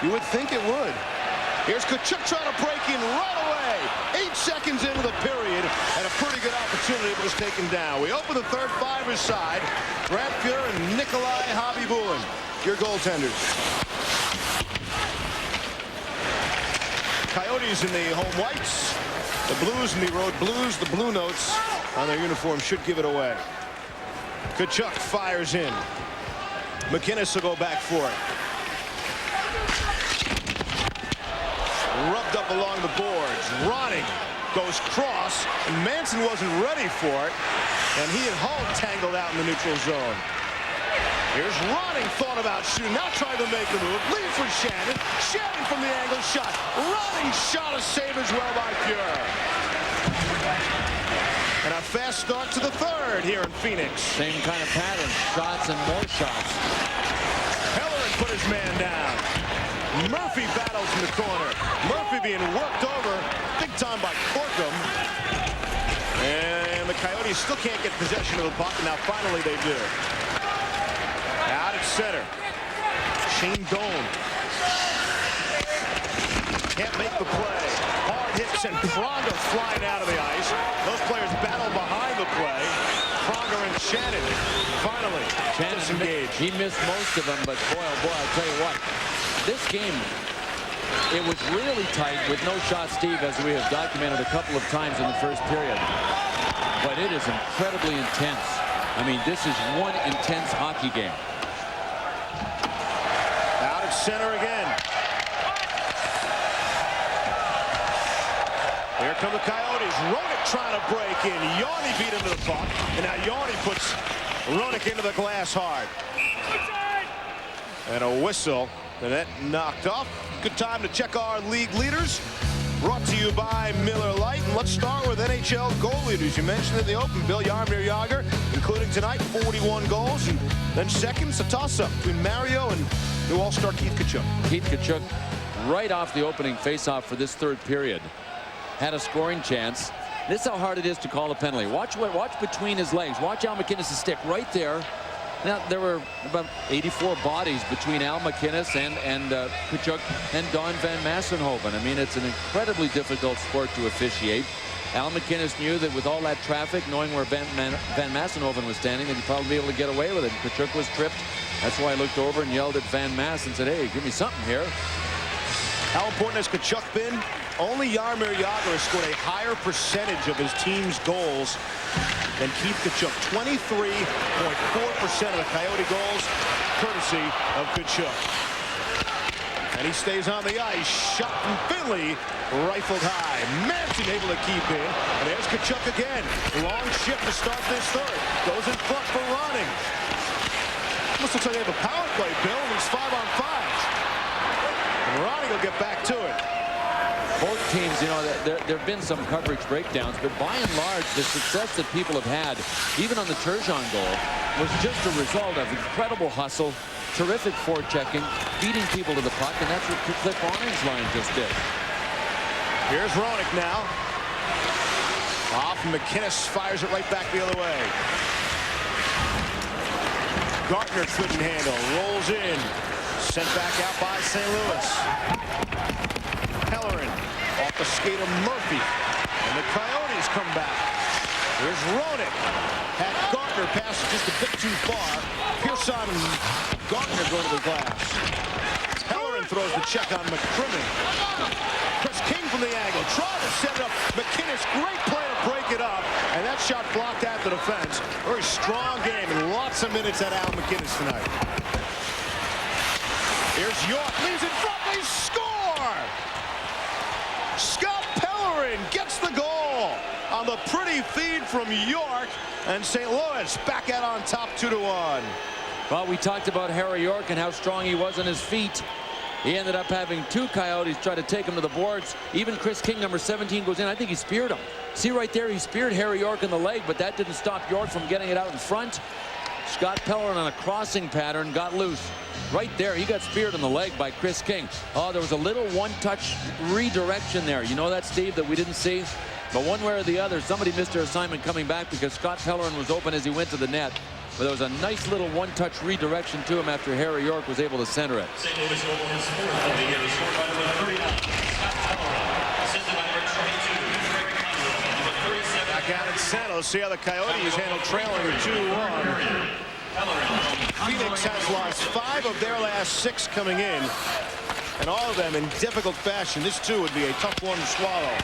You would think it would. Here's Kachuk trying to break in right away. 8 seconds into the period, and a pretty good opportunity, but was taken down. We open the third 5-er side. Brad Fuhr and Nikolai Habibulin, your goaltenders. Coyotes in the home whites. The Blues in the road blues. The blue notes on their uniform should give it away. Tkachuk fires in. McInnes will go back for it. Rubbed up along the boards. Ronning goes cross. And Manson wasn't ready for it. And he and Hull tangled out in the neutral zone. Here's Ronning, thought about shooting, now trying to make a move. Lead for Shannon. Shannon from the angle shot. Ronning shot, a save as well by Pure. And a fast start to the third here in Phoenix. Same kind of pattern. Shots and more shots. Pellerin put his man down. Murphy battles in the corner. Murphy being worked over big time by Corkum. And the Coyotes still can't get possession of the puck. Now finally they do. Out at center. Shane Doan. Can't make the play. Hard hits and Pronger flying out of the ice. Those players battle behind the play. Pronger and Shannon finally disengaged. He missed most of them, but boy, oh boy, I'll tell you what. This game, it was really tight with no shots, Steve, as we have documented a couple of times in the first period. But it is incredibly intense. I mean, this is one intense hockey game. Out at center again. Here come the Coyotes. Roenick trying to break in. Yanni beat him to the puck. And now Yanni puts Roenick into the glass hard. And a whistle. The net knocked off. Good time to check our league leaders. Brought to you by Miller Lite. And let's start with NHL goal leaders. You mentioned in the open, Bill Jaromir Jagr, including tonight, 41 goals. And then second, it's a toss-up between Mario and new All-Star Keith Tkachuk. Keith Tkachuk, right off the opening face-off for this third period, had a scoring chance. This is how hard it is to call a penalty. Watch between his legs. Watch Al MacInnes' stick right there. Now, there were about 84 bodies between Al MacInnes and Tkachuk and Don Van Massenhoven. I mean, it's an incredibly difficult sport to officiate. Al MacInnes knew that with all that traffic, knowing where Van Massenhoven was standing, that he'd probably be able to get away with it. Tkachuk was tripped. That's why I looked over and yelled at Van Mass and said, hey, give me something here. How important has Tkachuk been? Only Jaromir Jagr has scored a higher percentage of his team's goals than Keith Tkachuk. 23.4% of the Coyote goals, courtesy of Tkachuk. And he stays on the ice. Shot from Finley, rifled high. Manson able to keep in. And there's Tkachuk again. Long shift to start this third. Goes in front for Ronning. Almost looks like they have a power play, Bill, and it's 5-on-5. And Ronning will get back to it. Both teams, you know, there have been some coverage breakdowns, but by and large, the success that people have had, even on the Turgeon goal, was just a result of incredible hustle, terrific forechecking, beating people to the puck, and that's what Cliff Roning's line just did. Here's Roenick now. Off, MacInnes fires it right back the other way. Gartner couldn't handle, rolls in, sent back out by St. Louis. Pellerin off the skate of Murphy. And the Coyotes come back. Here's Roenick. Had Gartner pass just a bit too far. Pearson and Gartner go to the glass. Pellerin throws the check on McCrimmon. Chris King from the angle. Trying to set it up. MacInnes, great play to break it up. And that shot blocked at the defense. Very strong game and lots of minutes at Al MacInnes tonight. Here's York. Leaves in front. They score! Scott Pellerin gets the goal on the pretty feed from York, and St. Louis back out on top 2-1. Well, we talked about Harry York and how strong he was on his feet. He ended up having two Coyotes try to take him to the boards. Even Chris King, number 17, goes in. I think he speared him. See right there, he speared Harry York in the leg, but that didn't stop York from getting it out in front. Scott Pellerin on a crossing pattern got loose. Right there, he got speared in the leg by Chris King. Oh, there was a little one-touch redirection there. You know that, Steve, that we didn't see? But one way or the other, somebody missed their assignment coming back because Scott Pellerin was open as he went to the net. But there was a nice little one-touch redirection to him after Harry York was able to center it. St. Louis goal is scored by the game, scored by number 39, Scott Pellerin, assisted by number 22, Greg Conlon, number 37. Back out in San Jose, see how the Coyotes handle trailing 2-1. Phoenix has lost 5 of their last 6 coming in. and all of them in difficult fashion. This, too, would be a tough one to swallow.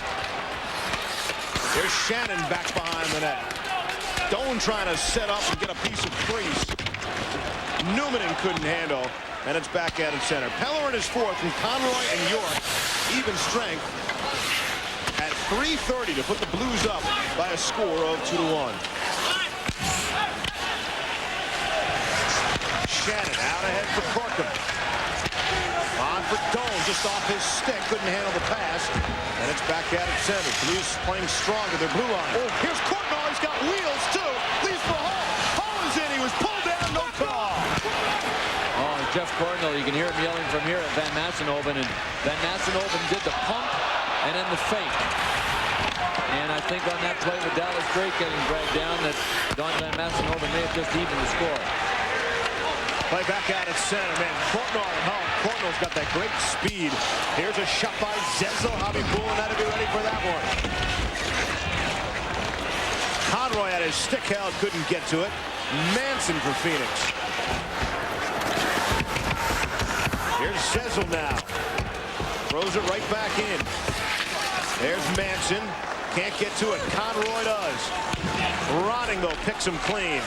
There's Shannon back behind the net. Doan trying to set up and get a piece of crease. Newman couldn't handle, and it's back at center. Pellerin is fourth from Conroy and York. Even strength at 3:30 to put the Blues up by a score of 2-1. Shannon out ahead for Corkum. On for Doan, just off his stick, couldn't handle the pass, and it's back at center. Blues playing strong to their blue line. Oh, here's Courtnall, he's got wheels too. Leaves for Hall. Hall is in, he was pulled down, no call. Oh, Jeff Courtnall, you can hear him yelling from here at Van Massenhoven, and Van Massenhoven did the pump and then the fake. And I think on that play with Dallas Drake getting dragged down, that Don Van Massenhoven may have just evened the score. Play back out at center, man. Courtnall and Hull. Courtnall's got that great speed. Here's a shot by Zezel. Hobby Poolin had to be ready for that one. Conroy had his stick held, couldn't get to it. Manson for Phoenix. Here's Zezel now. Throws it right back in. There's Manson. Can't get to it. Conroy does. Ronning, though, picks him clean.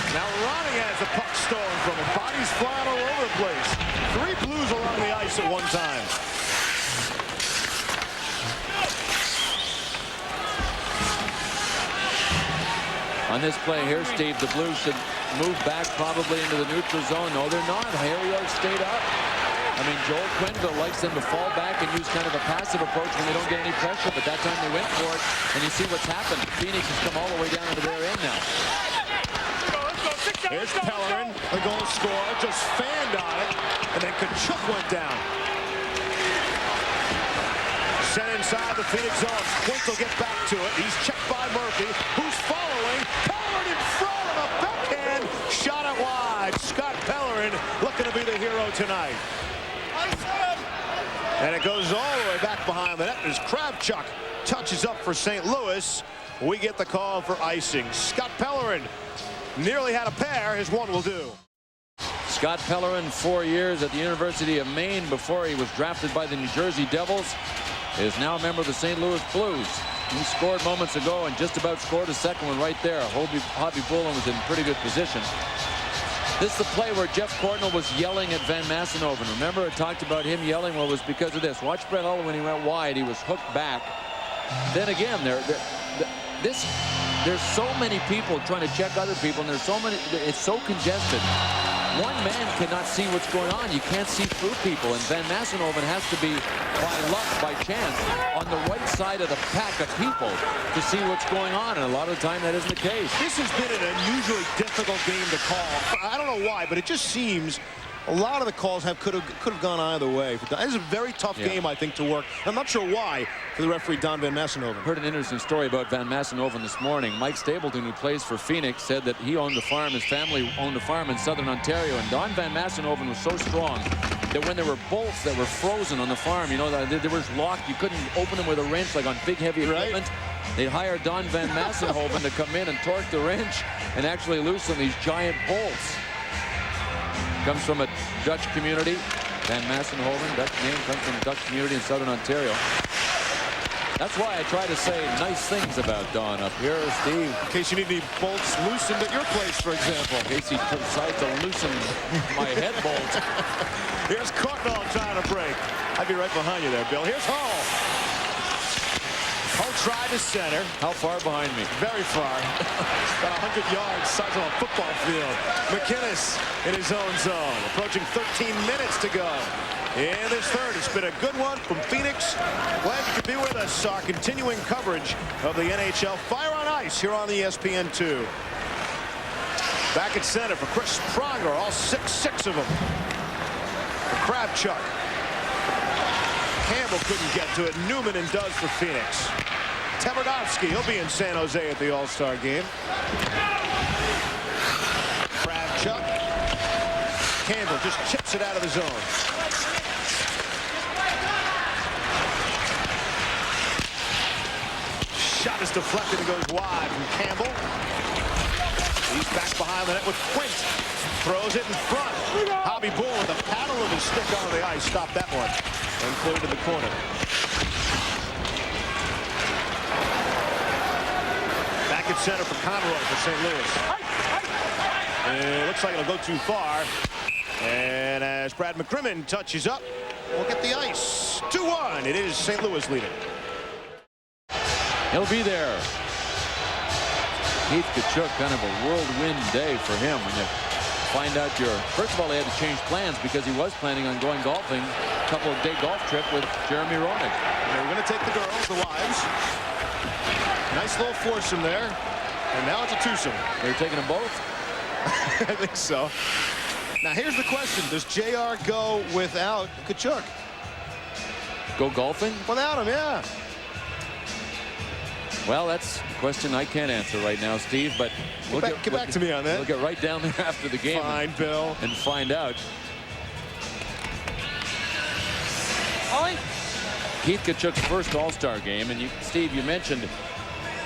Now Ronning has the puck stolen from him. Bodies flying all over the place. 3 Blues along the ice at one time. On this play here, Steve, the Blues should move back probably into the neutral zone. No, they're not. Harrier stayed up. I mean, Joel Quenneville likes them to fall back and use kind of a passive approach when they don't get any pressure, but that time they went for it, and you see what's happened. Phoenix has come all the way down into their end now. Here's Pellerin, the goal scorer, just fanned on it, and then Kachuk went down. Sent inside the Phoenix zone. Quint will get back to it. He's checked by Murphy, who's following. Pellerin in front of a backhand. Shot it wide. Scott Pellerin looking to be the hero tonight. And it goes all the way back behind the net as Kravchuk touches up for St. Louis. We get the call for icing. Scott Pellerin nearly had a pair. His one will do. Scott Pellerin, 4 years at the University of Maine before he was drafted by the New Jersey Devils, is now a member of the St. Louis Blues. He scored moments ago and just about scored a second one right there. Hobby Bullen was in pretty good position. This is the play where Jeff Courtnall was yelling at Van Massenhoven. Remember, I talked about him yelling. Well, it was because of this. Watch Brett Hull when he went wide. He was hooked back. Then again, there's so many people trying to check other people, and there's so many. It's so congested. One man cannot see what's going on. You can't see through people, and Van Massenhoven has to be, by luck, by chance, on the right side of the pack of people to see what's going on, and a lot of the time that isn't the case. This has been an unusually difficult game to call. I don't know why, but it just seems a lot of the calls could have gone either way. This is a very tough game, I think, to work. I'm not sure why for the referee, Don Van Massenhoven. Heard an interesting story about Van Massenhoven this morning. Mike Stapleton, who plays for Phoenix, said that he owned a farm. His family owned a farm in southern Ontario, and Don Van Massenhoven was so strong that when there were bolts that were frozen on the farm, you know, they were locked. You couldn't open them with a wrench like on big, heavy equipment. Right. They hired Don Van Massenhoven to come in and torque the wrench and actually loosen these giant bolts. Comes from a Dutch community. Van Massenhoven, Dutch name, comes from a Dutch community in southern Ontario. That's why I try to say nice things about Don up here, Steve. In case you need any bolts loosened at your place, for example. In case he decides to loosen my head bolts. Here's Courtnall trying to break. I'd be right behind you there, Bill. Here's Hall. Hall tried to center. How far behind me? Very far. About 100 yards, size of a football field. McInnes in his own zone. Approaching 13 minutes to go. In this third, it's been a good one from Phoenix. Glad you could be with us. Our continuing coverage of the NHL Fire on Ice here on the ESPN2. Back at center for Chris Pronger, all six of them. For Kravchuk. Campbell couldn't get to it. Newman and does for Phoenix. Tverdovsky, he'll be in San Jose at the All-Star game. Kravchuk. Campbell just chips it out of the zone. Shot is deflected and goes wide from Campbell. He's back behind the net with Quint. Throws it in front. Hobby Bull with the paddle of his stick on the ice. Stop that one. And cleared to the corner. Back at center for Conroy for St. Louis. It looks like it'll go too far. And as Brad McCrimmon touches up, we'll get the ice. 2-1. It is St. Louis leading. He'll be there. Keith Tkachuk, kind of a whirlwind day for him when you find out first of all, he had to change plans because he was planning on going golfing, a couple of day golf trip with Jeremy Roenick. And they were going to take the girls, the wives. Nice little foursome there. And now it's a twosome. They're taking them both? I think so. Now here's the question. Does JR go without Tkachuk? Go golfing? Without him, yeah. Well, that's a question I can't answer right now, Steve, but we'll get back to me on that. We'll get right down there after the game. Fine, Bill. And find out. Keith Tkachuk's first All-Star game, and Steve, you mentioned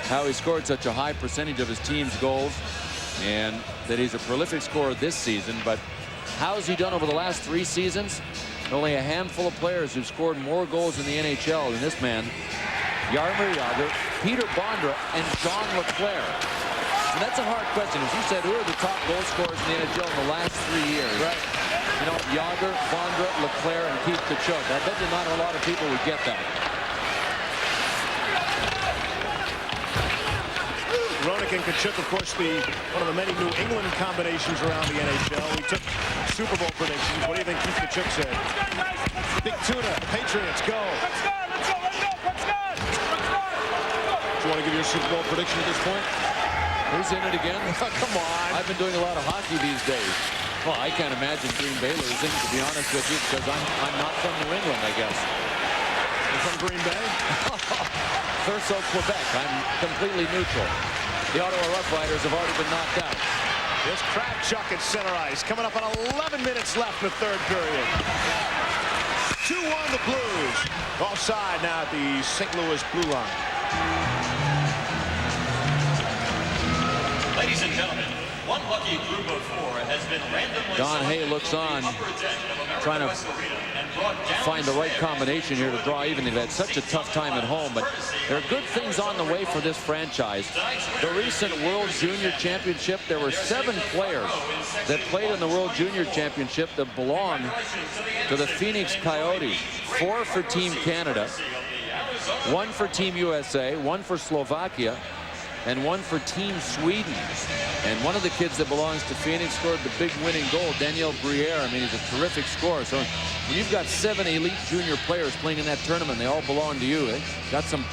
how he scored such a high percentage of his team's goals and that he's a prolific scorer this season, but how's he done over the last 3 seasons? Only a handful of players who've scored more goals in the NHL than this man. Jaromir Jagr, Peter Bondra, and John LeClair. And that's a hard question. As you said, who are the top goal scorers in the NHL in the last 3 years? Right. You know, Jagr, Bondra, LeClair, and Keith Tkachuk. I bet you not a lot of people would get that. Roenick and Tkachuk, of course, one of the many New England combinations around the NHL. We took Super Bowl predictions. What do you think Keith Tkachuk said? Big Tuna, Patriots, go. Do you want to give your Super Bowl prediction at this point? Who's in it again? Come on. I've been doing a lot of hockey these days. Well, I can't imagine Green Bay losing, to be honest with you, because I'm not from New England, I guess. You're from Green Bay? Verso Quebec. I'm completely neutral. The Ottawa Rough Riders have already been knocked out. There's Kravchuk at center ice, coming up on 11 minutes left in the third period. 2-1 the Blues. Offside now at the St. Louis blue line. Ladies and gentlemen, one lucky group of 4 has been randomly Don Hay looks on, trying to find the right combination here to draw even. They've had such a tough time at home, but there are good things on the way for this franchise. The recent World Junior Championship, there were 7 players that played in the World Junior Championship that belong to the Phoenix Coyotes. 4 for Team Canada, 1 for Team USA, 1 for Slovakia, and 1 for Team Sweden. And one of the kids that belongs to Phoenix scored the big winning goal, Daniel Briere. I mean, he's a terrific scorer. So when you've got 7 elite junior players playing in that tournament, they all belong to you. They got some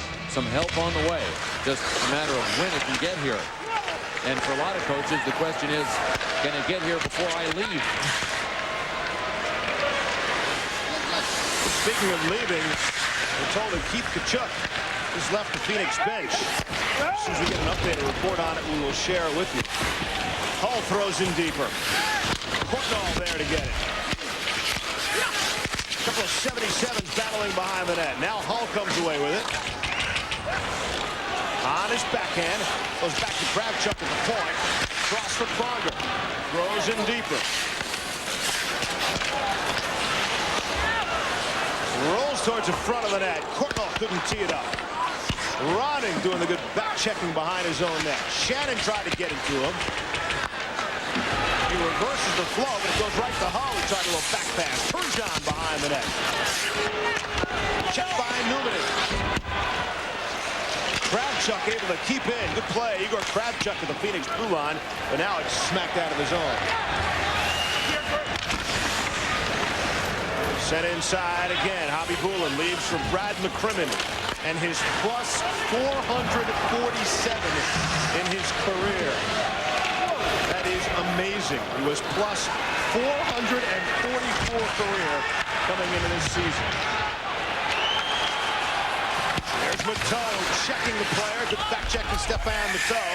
help on the way. Just a matter of when it can get here. And for a lot of coaches, the question is, can it get here before I leave? Speaking of leaving, we're told that Keith Tkachuk has left the Phoenix bench. As soon as we get an updated report on it, we will share it with you. Hull throws in deeper. Courtnall there to get it. A couple of 77s battling behind the net. Now Hull comes away with it. On his backhand. Goes back to Kravchuk at the point. Cross for Pronger. Throws in deeper. Rolls towards the front of the net. Courtnall couldn't tee it up. Ronning doing the good back checking behind his own net. Shannon tried to get it to him. He reverses the flow, but it goes right to Hull. He tried a little back pass. Turgeon behind the net. Check by Newman. Kravchuk able to keep in. Good play. Igor Kravchuk at the Phoenix blue line, but now it's smacked out of his own. Sent inside again. Hobby Bullen leaves for Brad McCrimmon. And his plus 447 in his career. That is amazing. He was plus 444 career coming into this season. There's Matteau checking the player. Good back check and Stefan Matteau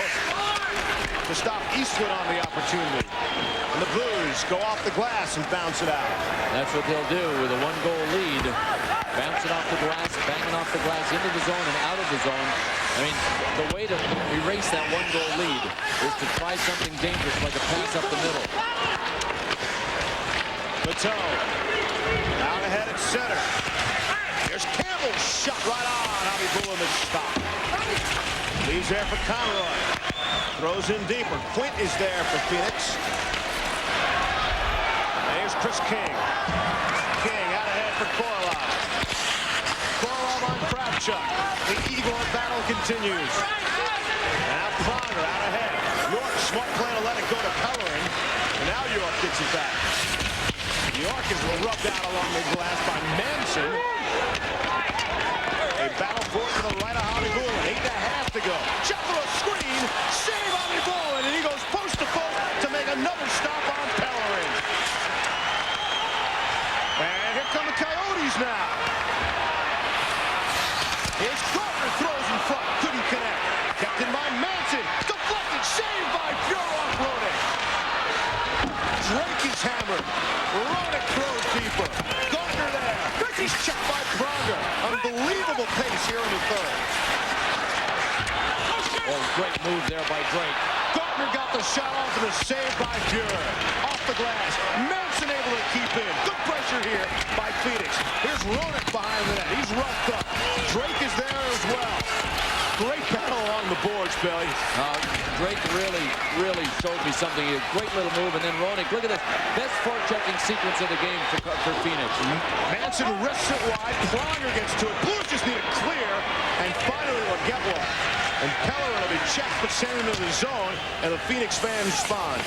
to stop Eastwood on the opportunity. And the Blues go off the glass and bounce it out. That's what they'll do with a one-goal lead. Bounce it off the glass, banging off the glass into the zone and out of the zone. I mean, the way to erase that one-goal lead is to try something dangerous like a pass up the middle. Matteau out ahead at center. Here's Campbell's shot right on. Javi Bullen the stop. Leaves there for Conroy. Throws in deeper. Quint is there for Phoenix. And here's Chris King. King out ahead for Korolov. Korolov on Kravchuk. The Igor battle continues. Now Pronger out ahead. York, smart play to let it go to Pellerin. And now York gets it back. York is rubbed out along the glass by Manson. A battle for it to the right of Javi Bullen. 8.5 to go. Shot through a screen. Save Javi Bullen. And he goes post to post to make another stop on Pellerin. And here come the Coyotes now. Here's Gartner, throws in front. Couldn't connect. Kept in by Manson. Deflected. Saved by Bjork Roenick. Drake is hammered. Roenick throws deeper. Gartner there. He's checked by Pronger. Unbelievable pace here in the third. Oh, great move there by Drake. Gartner got the shot off and a save by Bjork. Off the glass. Manson able to keep in. Good pressure here by Phoenix. Here's Roenick behind the net. He's roughed up. Drake is there as well. Great battle along the boards, Billy. Drake really showed me something. A great little move, and then Roenick. Look at this. Best forechecking sequence of the game for Phoenix. Manson wrists it wide. Pronger gets to it. Blues just need a clear, and finally will get one. And Pellerin will be checked but sent into the zone, and the Phoenix fans respond.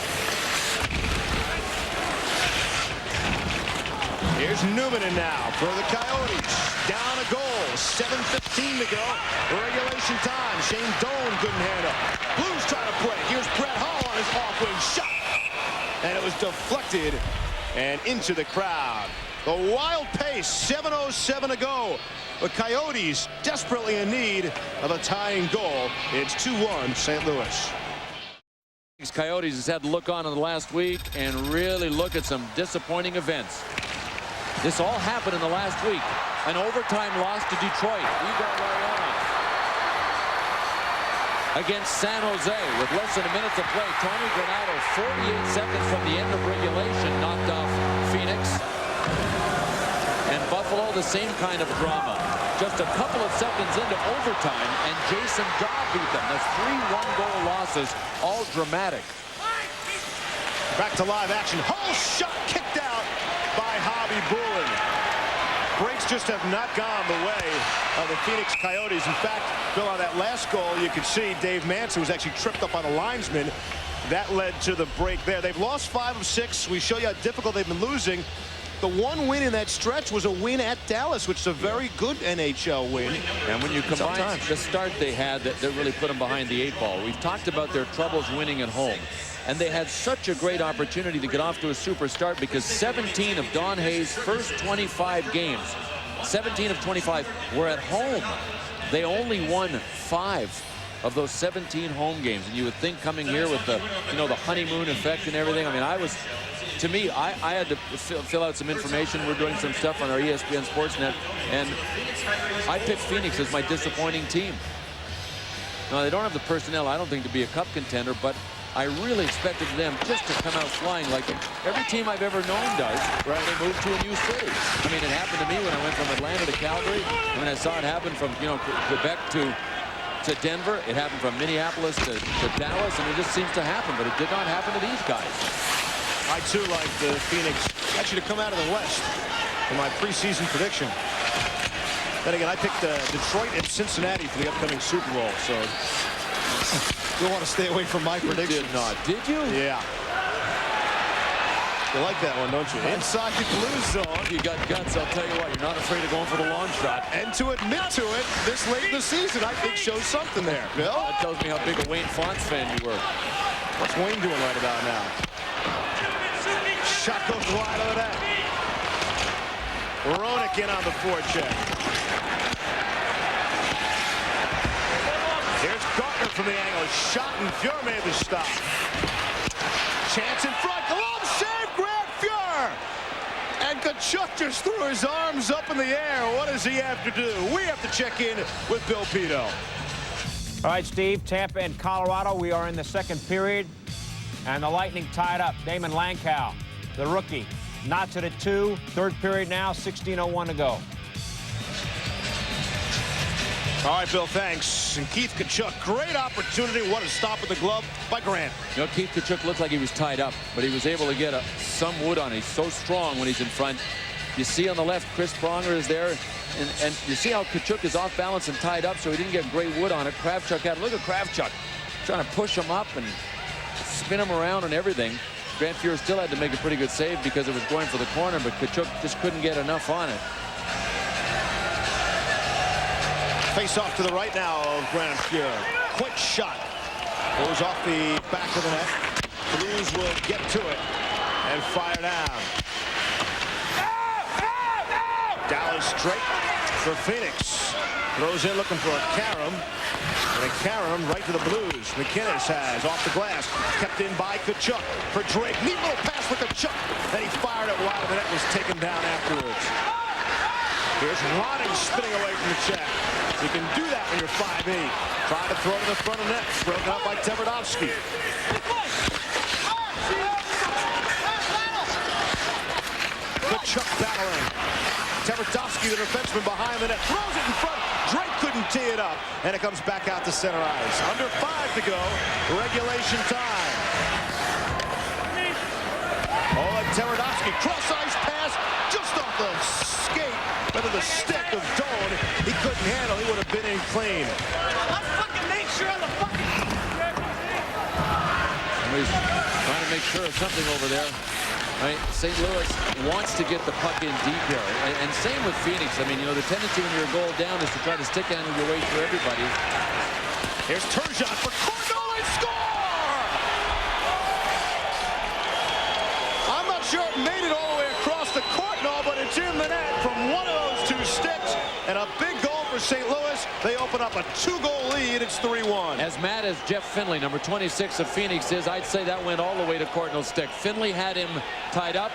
Here's Newman in now for the Coyotes. Down a goal. 7:15 to go. Regulation time. Shane Doan couldn't handle. Blues try to break. Here's Brett Hull on his off-wing shot. And it was deflected and into the crowd. The wild pace. 7:07 to go. The Coyotes desperately in need of a tying goal. It's 2-1 St. Louis. Coyotes has had to look on in the last week and really look at some disappointing events. This all happened in the last week. An overtime loss to Detroit. Igor Larionov against San Jose with less than a minute to play. Tony Granato, 48 seconds from the end of regulation, knocked off Phoenix. And Buffalo, the same kind of drama. Just a couple of seconds into overtime, and Jason Dodd beat them. That's 3 one-goal losses, all dramatic. Back to live action. Hull shot kicked out by Javi Bullen. Breaks just have not gone the way of the Phoenix Coyotes. In fact, Bill, on that last goal, you could see Dave Manson was actually tripped up on a linesman. That led to the break there. They've lost 5 of 6. We show you how difficult they've been losing. The one win in that stretch was a win at Dallas, which is a very good NHL win. And when you combine the start they had, that really put them behind the 8 ball. We've talked about their troubles winning at home. And they had such a great opportunity to get off to a super start because 17 of Don Hayes' first 25 games, 17 of 25 were at home. They only won 5 of those 17 home games. And you would think coming here with the, the honeymoon effect and everything. I mean, to me, I had to fill out some information. We're doing some stuff on our ESPN Sportsnet, and I picked Phoenix as my disappointing team. Now, they don't have the personnel, I don't think, to be a cup contender, but I really expected them just to come out flying like every team I've ever known does when they move to a new city. I mean, it happened to me when I went from Atlanta to Calgary. I mean, I saw it happen from, Quebec to Denver. It happened from Minneapolis to Dallas, and it just seems to happen, but it did not happen to these guys. I, too, like the Phoenix actually to come out of the West in my preseason prediction. Then again, I picked Detroit and Cincinnati for the upcoming Super Bowl, so you'll want to stay away from my predictions. Did not. Did you? Yeah. You like that one, don't you? Inside the blue zone. You got guts, I'll tell you what. You're not afraid of going for the long shot. And to admit to it this late in the season, I think shows something there. Bill? That tells me how big a Wayne Fontes fan you were. What's Wayne doing right about now? Shot goes wide of the net. Roenick in on the forecheck. Here's Gartner. Wagner from the angle. Shot and Fuhr made the stop. Chance in front. Glove save, Grant Fuhr. And Tkachuk just threw his arms up in the air. What does he have to do? We have to check in with Bill Pito. All right, Steve, Tampa and Colorado. We are in the second period, and the Lightning tied up. Damon Lankow, the rookie, knots it at 2. Third period now, 16:01 to go. All right, Bill, thanks. And Keith Tkachuk, great opportunity. What a stop with the glove by Grant. You know, Keith Tkachuk looked like he was tied up, but he was able to get some wood on it. He's so strong when he's in front. You see on the left, Chris Pronger is there, and you see how Tkachuk is off balance and tied up, so he didn't get great wood on it. Kravchuk had, look at Kravchuk, trying to push him up and spin him around and everything. Grant Fuhr still had to make a pretty good save because it was going for the corner, but Tkachuk just couldn't get enough on it. Face off to the right now of Grant Fuhr. Quick shot. Goes off the back of the net. Blues will get to it and fire down. Dallas Drake for Phoenix. Throws in looking for a Karam. And a Karam right to the Blues. McInnes has off the glass. Kept in by Tkachuk for Drake. Neat little pass for Tkachuk. Then he fired it wide. The net was taken down afterwards. Here's Ronning spinning away from the check. You can do that when you're 5'8". Trying to throw it in the front of the net. Broken up by Tverdovsky. Tkachuk battling. Tverdovsky, the defenseman behind the net, throws it in front. Drake couldn't tee it up, and it comes back out to center ice. Under 5 to go. Regulation time. Oleg Tverdovsky, cross-ice pass, just off the skate, under the stick of Doan. He couldn't handle. He would have been in clean. Let's fucking make sure on the fucking... Somebody's trying to make sure of something over there. Right? St. Louis wants to get the puck in deep here. And same with Phoenix. I mean, you know, the tendency when you're a goal down is to try to stick handle your way through everybody. Here's Turgeon for Courtnall and score! I'm not sure it made it all the way across the Courtnall, but it's in the net from one of those 2 sticks. And a big goal for St. Louis. They open up a 2-goal lead. It's 3-1. As mad as Jeff Finley, number 26 of Phoenix, is, I'd say that went all the way to Courtnall's stick. Finley had him tied up,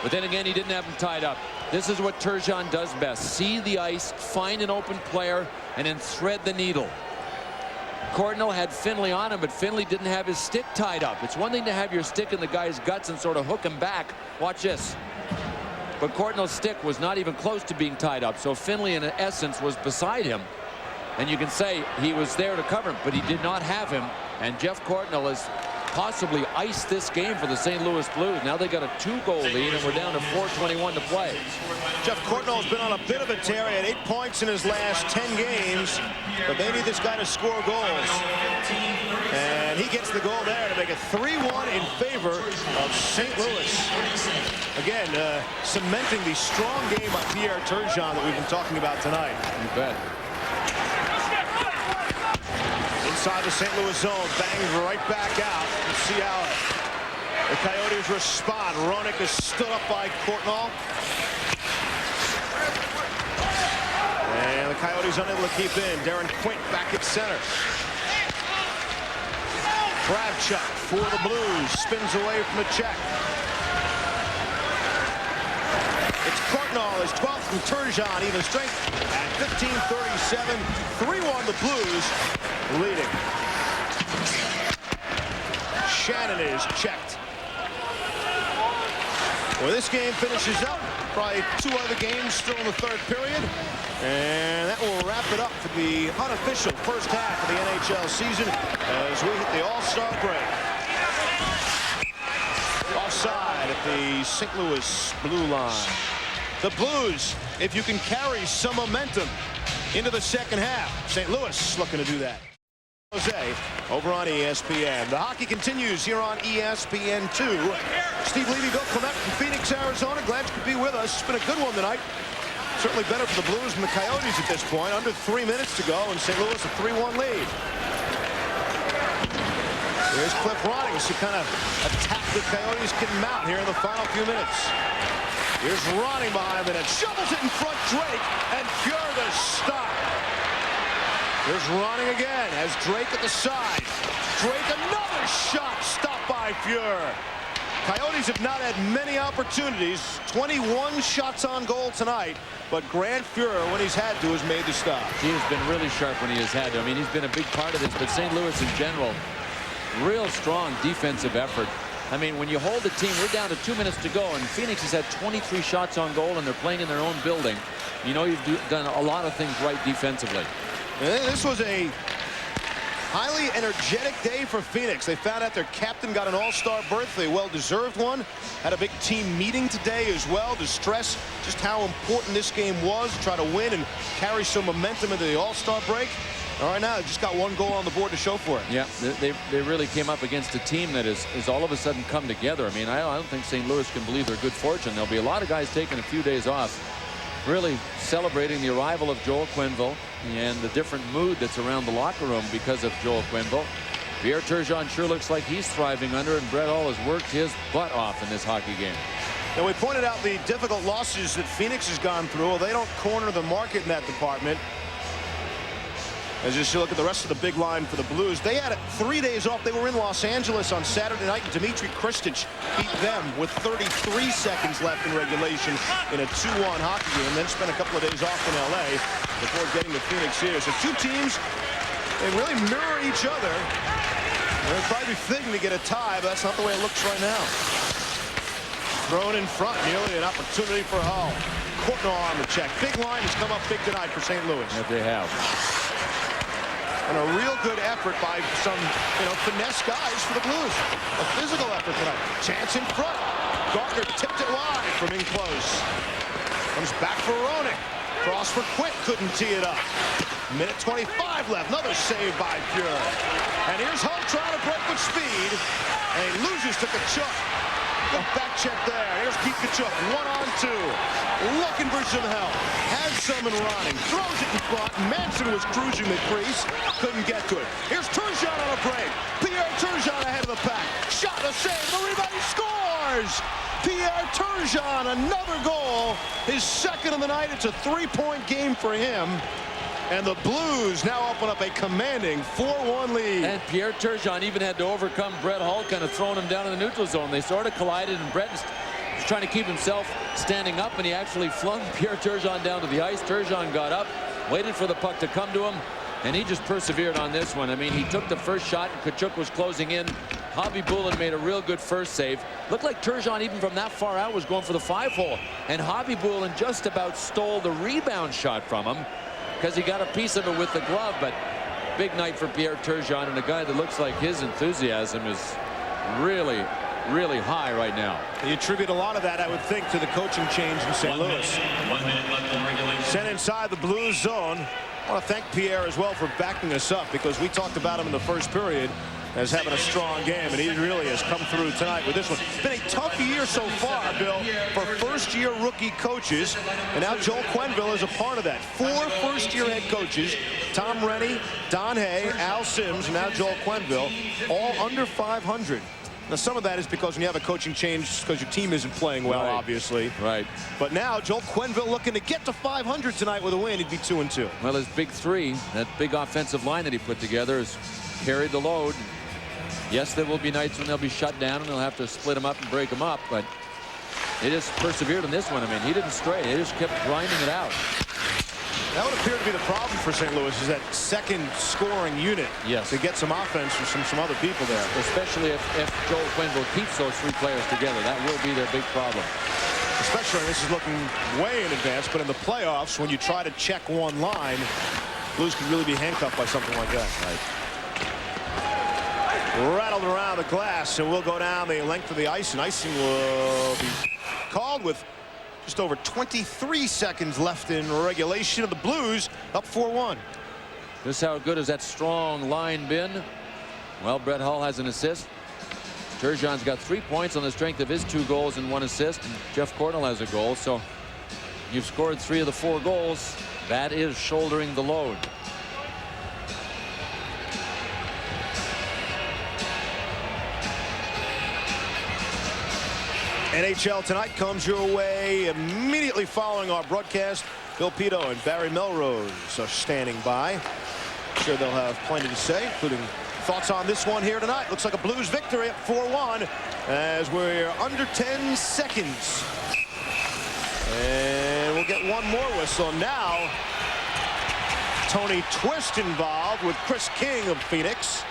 but then again, he didn't have him tied up. This is what Turgeon does best. See the ice, find an open player, and then thread the needle. Courtnall had Finley on him, but Finley didn't have his stick tied up. It's one thing to have your stick in the guy's guts and sort of hook him back. Watch this. But Courtnall's stick was not even close to being tied up, so Finley, in essence, was beside him. And you can say he was there to cover him, but he did not have him. And Jeff Courtnall has possibly iced this game for the St. Louis Blues. Now they got a 2-goal lead, and we're down to 4:21 to play. Jeff Courtnall has been on a bit of a tear. He had 8 points in his last 10 games, but they need this guy to score goals. And he gets the goal there to make it 3-1 in favor of St. Louis. Again, cementing the strong game by Pierre Turgeon that we've been talking about tonight. You bet. Inside the St. Louis zone, bangs right back out. Let's see how the Coyotes respond. Roenick is stood up by Courtnall. And the Coyotes unable to keep in. Darren Quint back at center. Kravchuk for the Blues. Spins away from the check. It's Courtnall, his 12th from Turgeon, even strength at 15:37. 3-1 the Blues leading. Shannon is checked. Well, this game finishes up. Probably 2 other games still in the third period. And that will wrap it up for the unofficial first half of the NHL season as we hit the All-Star break. Offside at the St. Louis blue line. The Blues, if you can carry some momentum into the second half. St. Louis looking to do that. Jose over on ESPN. The hockey continues here on ESPN2. Steve Levy, Bill Clement from Phoenix, Arizona. Glad you could be with us. It's been a good one tonight. Certainly better for the Blues and the Coyotes at this point. Under 3 minutes to go, and St. Louis a 3-1 lead. Here's Cliff Ronning to kind of attack the Coyotes, get him out here in the final few minutes. Here's Ronning behind the net, shovels it in front, Drake, and Fuhr to stop. Here's running again as Drake at the side. Drake, another shot stopped by Fuhr. Coyotes have not had many opportunities. 21 shots on goal tonight. But Grant Fuhr, when he's had to, has made the stop. He has been really sharp when he has had to. I mean, he's been a big part of this. But St. Louis in general, real strong defensive effort. I mean, when you hold the team, we're down to 2 minutes to go, and Phoenix has had 23 shots on goal, and they're playing in their own building. You know you've done a lot of things right defensively. This was a highly energetic day for Phoenix. They found out their captain got an all-star berth. They well-deserved one. Had a big team meeting today as well to stress just how important this game was, to try to win and carry some momentum into the all-star break. All right, now just got one goal on the board to show for it. Yeah, they really came up against a team that is all of a sudden come together. I mean, I don't think St. Louis can believe their good fortune. There'll be a lot of guys taking a few days off, really celebrating the arrival of Joel Quenneville and the different mood that's around the locker room because of Joel Quenneville. Pierre Turgeon sure looks like he's thriving under, and Brett Hull has worked his butt off in this hockey game. Now, we pointed out the difficult losses that Phoenix has gone through. Well, they don't corner the market in that department. As you look at the rest of the big line for the Blues, they had 3 days off. They were in Los Angeles on Saturday night, and Dmitry Kristich beat them with 33 seconds left in regulation in a 2-1 hockey game, then spent a couple of days off in L.A. before getting to Phoenix here. So two teams, they really mirror each other. They'll probably be thinking to get a tie, but that's not the way it looks right now. Thrown in front, nearly an opportunity for Hull. Courtnall on the check. Big line has come up big tonight for St. Louis. That they have. And a real good effort by some, finesse guys for the Blues. A physical effort tonight. Chance in front. Gardner tipped it wide from in close. Comes back for Roenick. Cross for Quick. Couldn't tee it up. Minute 25 left. Another save by Fuhr. And here's Hull trying to break with speed. And he loses to Kachuk. Good back check there. Here's Keith Kachuk. 1-on-2. Looking for some help. Has someone running. Throws it in front. Manson was cruising the crease. Couldn't get to it. Here's Turgeon on a break. Pierre Turgeon ahead of the pack. Shot, a save. The rebound. He scores. Pierre Turgeon, another goal. His second of the night. It's a 3-point game for him. And the Blues now open up a commanding 4-1 lead. And Pierre Turgeon even had to overcome Brett Hull, kind of throwing him down in the neutral zone. They sort of collided, and Brett was trying to keep himself standing up, and he actually flung Pierre Turgeon down to the ice. Turgeon got up, waited for the puck to come to him, and he just persevered on this one. I mean, he took the first shot, and Kachuk was closing in. Hobby Bullen made a real good first save. Looked like Turgeon, even from that far out, was going for the 5-hole. And Hobby Bullen just about stole the rebound shot from him, because he got a piece of it with the glove. But big night for Pierre Turgeon, and a guy that looks like his enthusiasm is really, really high right now. You attribute a lot of that, I would think, to the coaching change in St. Louis. 1 minute left in regulation. Sent inside the Blues zone. I want to thank Pierre as well for backing us up, because we talked about him in the first period as having a strong game, and he really has come through tonight with this one. It's been a tough year so far, Bill, for first-year rookie coaches, and now Joel Quenneville is a part of that. 4 first-year head coaches, Tom Rennie, Don Hay, Al Sims, and now Joel Quenneville, all under 500. Now, some of that is because when you have a coaching change, because your team isn't playing well, right. Obviously. Right. But now, Joel Quenneville looking to get to 500 tonight with a win. He'd be 2-2. Well, his big three, that big offensive line that he put together, has carried the load. Yes, there will be nights when they'll be shut down, and they'll have to split them up and break them up, but they just persevered in this one. I mean, he didn't stray. They just kept grinding it out. That would appear to be the problem for St. Louis, is that second scoring unit. Yes. To get some offense from some other people there. Especially if Joel Quenneville keeps those 3 players together. That will be their big problem. Especially, this is looking way in advance, but in the playoffs, when you try to check one line, Blues could really be handcuffed by something like that. Right. Rattled around the glass, and we'll go down the length of the ice, and icing will be called with just over 23 seconds left in regulation, of the Blues up 4-1. Just how good has that strong line been? Well, Brett Hull has an assist. Turgeon's got 3 points on the strength of his 2 goals and 1 assist. And Jeff Courtnall has a goal, so you've scored 3 of the 4 goals. That is shouldering the load. NHL Tonight comes your way immediately following our broadcast. Bill Pito and Barry Melrose are standing by. sure they'll have plenty to say, including thoughts on this one here tonight. Looks like a Blues victory at 4-1 as we're under 10 seconds. And we'll get one more whistle. Now, Tony Twist involved with Chris King of Phoenix.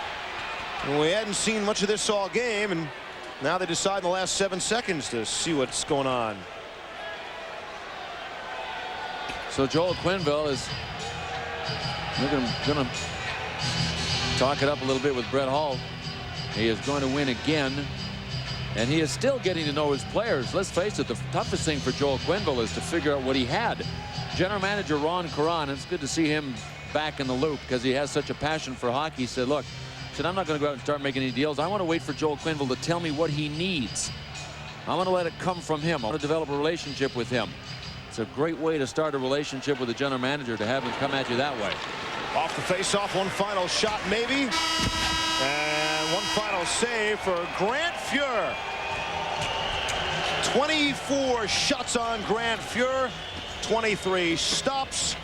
And we hadn't seen much of this all game, and now they decide in the last 7 seconds to see what's going on. So Joel Quenneville is going to talk it up a little bit with Brett Hull. He is going to win again, and he is still getting to know his players. Let's face it, the toughest thing for Joel Quenneville is to figure out what he had. General manager Ron Caron, it's good to see him back in the loop because he has such a passion for hockey. He said, look, I'm not going to go out and start making any deals. I want to wait for Joel Quenneville to tell me what he needs. I want to let it come from him. I want to develop a relationship with him. It's a great way to start a relationship with a general manager, to have him come at you that way. Off the face-off, one final shot maybe. And one final save for Grant Fuhr. 24 shots on Grant Fuhr, 23 stops.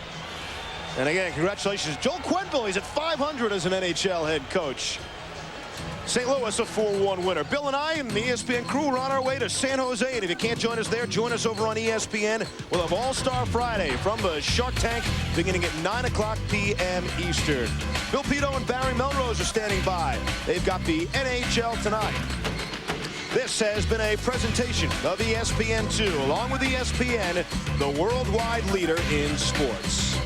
And again, congratulations, Joel Quenneville. He's at 500 as an NHL head coach. St. Louis, a 4-1 winner. Bill and I and the ESPN crew are on our way to San Jose. And if you can't join us there, join us over on ESPN. We'll have All-Star Friday from the Shark Tank beginning at 9 o'clock p.m. Eastern. Bill Pito and Barry Melrose are standing by. They've got the NHL tonight. This has been a presentation of ESPN2, along with ESPN, the worldwide leader in sports.